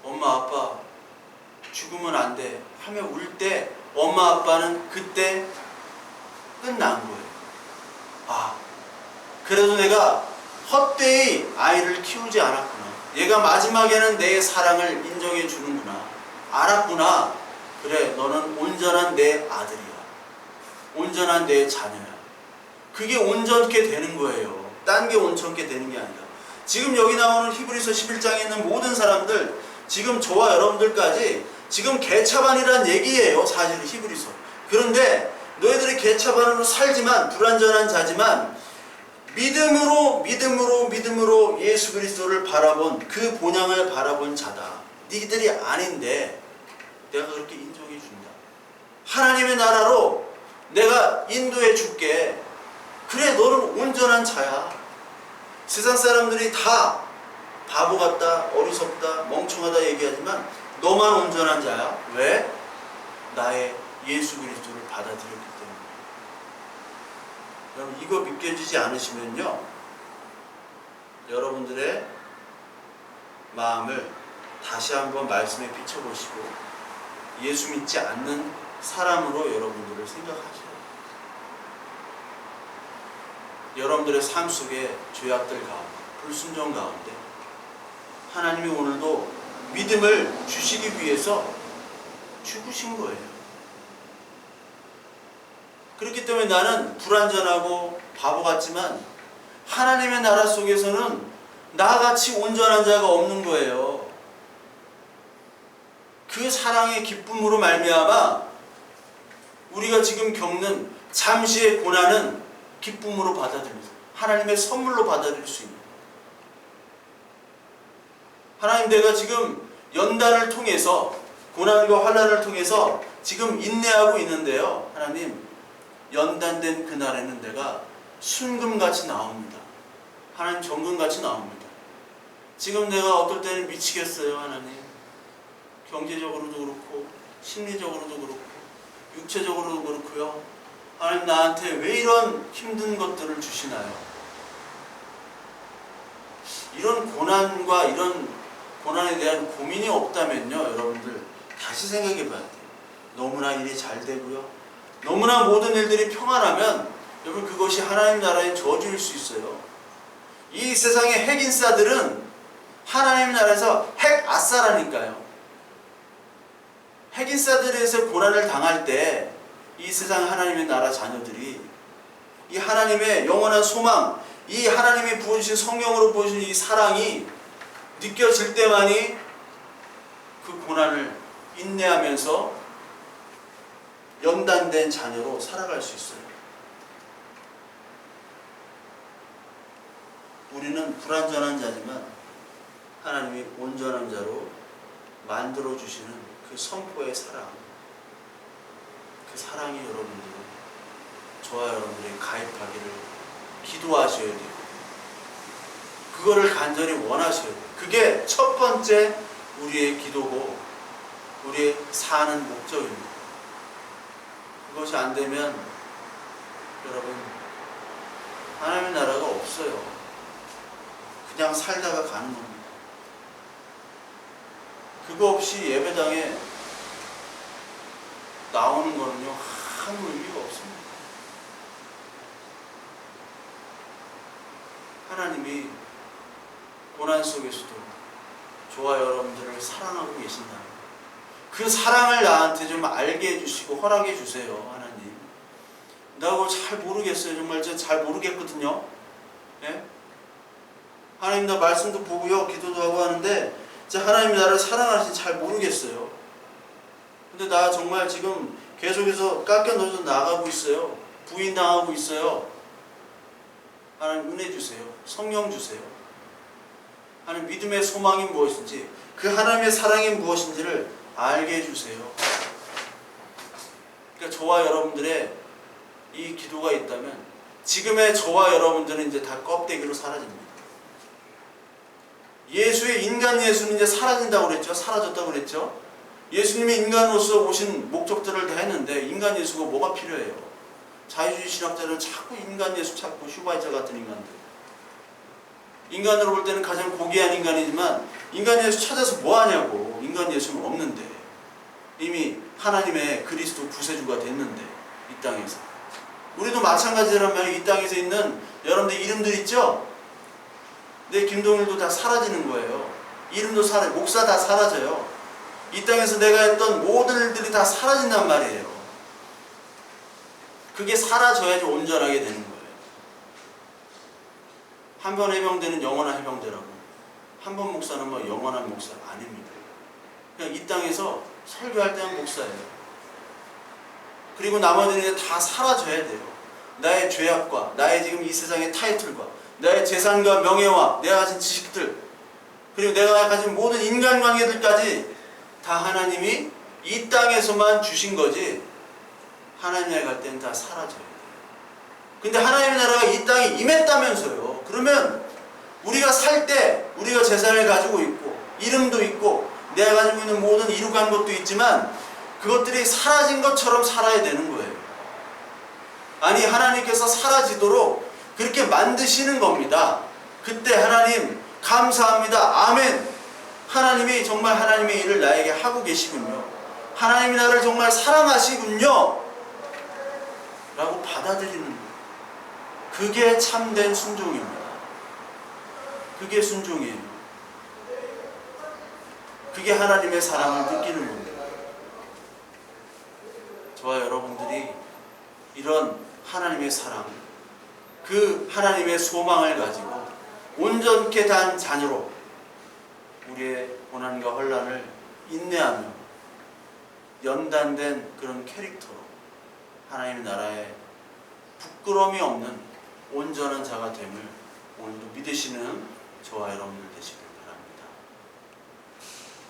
엄마 아빠 죽으면 안 돼 하며 울 때 엄마 아빠는 그때 끝난 거예요. 아, 그래도 내가 헛되이 아이를 키우지 않았구나. 얘가 마지막에는 내 사랑을 인정해 주는구나. 알았구나. 그래, 너는 온전한 내 아들이야. 온전한 내 자녀야. 그게 온전케 되는 거예요. 딴 게 온전케 되는 게 아니라. 지금 여기 나오는 히브리서 11장에 있는 모든 사람들, 지금 저와 여러분들까지 지금 개차반이란 얘기예요. 사실 히브리서. 그런데 너희들이 개차반으로 살지만 불완전한 자지만 믿음으로 예수 그리스도를 바라본 그 본향을 바라본 자다. 니들이 아닌데 내가 그렇게 인정해 준다. 하나님의 나라로 내가 인도해 줄게. 그래, 너는 온전한 자야. 세상 사람들이 다 바보 같다, 어리석다, 멍청하다 얘기하지만 너만 온전한 자야. 왜? 나의 예수 그리스도를 받아들였기 때문에. 여러분, 이거 믿겨지지 않으시면요, 여러분들의 마음을 다시 한번 말씀에 비춰보시고 예수 믿지 않는 사람으로 여러분들을 생각하세요. 여러분들의 삶 속에 죄악들 가운데, 불순종 가운데 하나님이 오늘도 믿음을 주시기 위해서 죽으신 거예요. 그렇기 때문에 나는 불완전하고 바보 같지만 하나님의 나라 속에서는 나같이 온전한 자가 없는 거예요. 그 사랑의 기쁨으로 말미암아 우리가 지금 겪는 잠시의 고난은 기쁨으로 받아들입니다. 하나님의 선물로 받아들일 수 있는. 하나님, 내가 지금 연단을 통해서 고난과 환난을 통해서 지금 인내하고 있는데요. 하나님, 연단된 그날에는 내가 순금같이 나옵니다. 하나님, 정금같이 나옵니다. 지금 내가 어떨 때는 미치겠어요. 하나님, 경제적으로도 그렇고 심리적으로도 그렇고 육체적으로도 그렇고요. 하나님, 나한테 왜 이런 힘든 것들을 주시나요? 이런 고난과 이런 고난에 대한 고민이 없다면요, 여러분들 다시 생각해 봐야 돼요. 너무나 일이 잘 되고요, 너무나 모든 일들이 평안하면 여러분 그것이 하나님 나라의 저주일 수 있어요. 이 세상의 핵인싸들은 하나님 나라에서 핵아싸라니까요. 핵인싸들에서 고난을 당할 때 이 세상 하나님의 나라 자녀들이 이 하나님의 영원한 소망, 이 하나님이 부어주신 성령으로 부어주신 이 사랑이 느껴질 때만이 그 고난을 인내하면서 연단된 자녀로 살아갈 수 있어요. 우리는 불완전한 자지만 하나님이 온전한 자로 만들어주시는 그 선포의 사랑, 그 사랑이 여러분들, 저와 여러분들이 가입하기를 기도하셔야 돼요. 그거를 간절히 원하셔야 돼요. 그게 첫 번째 우리의 기도고 우리의 사는 목적입니다. 그것이 안 되면 여러분 하나님의 나라가 없어요. 그냥 살다가 가는 겁니다. 그거 없이 예배당에 나오는 거는요 아무 의미가 없습니다. 하나님이 고난 속에서도 저와 여러분들을 사랑하고 계신다. 그 사랑을 나한테 좀 알게 해주시고 허락해 주세요. 하나님. 나 그거 잘 모르겠어요. 정말 제가 잘 모르겠거든요. 예? 하나님 나 말씀도 보고요. 기도도 하고 하는데 하나님이 나를 사랑하시는지 잘 모르겠어요. 근데 나 정말 지금 계속해서 깎여 넣어서 나가고 있어요. 부인당하고 있어요. 하나님 은혜 주세요. 성령 주세요. 하나님 믿음의 소망이 무엇인지 그 하나님의 사랑이 무엇인지를 알게 해주세요. 그러니까 저와 여러분들의 이 기도가 있다면 지금의 저와 여러분들은 이제 다 껍데기로 사라집니다. 예수의 인간 예수는 이제 사라진다고 그랬죠. 사라졌다고 그랬죠. 예수님이 인간으로서 오신 목적들을 다 했는데 인간 예수가 뭐가 필요해요? 자유주의 신학자들은 자꾸 인간 예수 찾고 슈바이처 같은 인간들. 인간으로 볼 때는 가장 고귀한 인간이지만 인간 예수 찾아서 뭐 하냐고. 인간 예수는 없는데 이미 하나님의 그리스도 구세주가 됐는데 이 땅에서 우리도 마찬가지란 말이에요. 이 땅에서 있는 여러분들 이름들 있죠? 내 김동일도 다 사라지는 거예요. 이름도 사라져, 목사 다 사라져요. 이 땅에서 내가 했던 모든 일들이 다 사라진단 말이에요. 그게 사라져야지 온전하게 되는 거예요. 한 번 해병대는 영원한 해병대라고. 한 번 목사는 뭐 영원한 목사 아닙니다. 그냥 이 땅에서 설교할 때는 목사예요. 그리고 나머지는 다 사라져야 돼요. 나의 죄악과 나의 지금 이 세상의 타이틀과 나의 재산과 명예와 내가 가진 지식들 그리고 내가 가진 모든 인간관계들까지 다 하나님이 이 땅에서만 주신 거지 하나님 나라에 갈 때는 다 사라져야 돼요. 근데 하나님의 나라가 이 땅에 임했다면서요. 그러면 우리가 살 때 우리가 재산을 가지고 있고 이름도 있고 내가 가지고 있는 모든 이룩한 것도 있지만 그것들이 사라진 것처럼 살아야 되는 거예요. 아니 하나님께서 사라지도록 그렇게 만드시는 겁니다. 그때 하나님 감사합니다. 아멘. 하나님이 정말 하나님의 일을 나에게 하고 계시군요. 하나님이 나를 정말 사랑하시군요. 라고 받아들이는 거예요. 그게 참된 순종입니다. 그게 순종이에요. 그게 하나님의 사랑을 느끼는 겁니다. 저와 여러분들이 이런 하나님의 사랑, 그 하나님의 소망을 가지고 온전케 단 자녀로 우리의 고난과 혼란을 인내하며 연단된 그런 캐릭터로 하나님의 나라에 부끄러움이 없는 온전한 자가 됨을 오늘도 믿으시는 저와 여러분들 되시길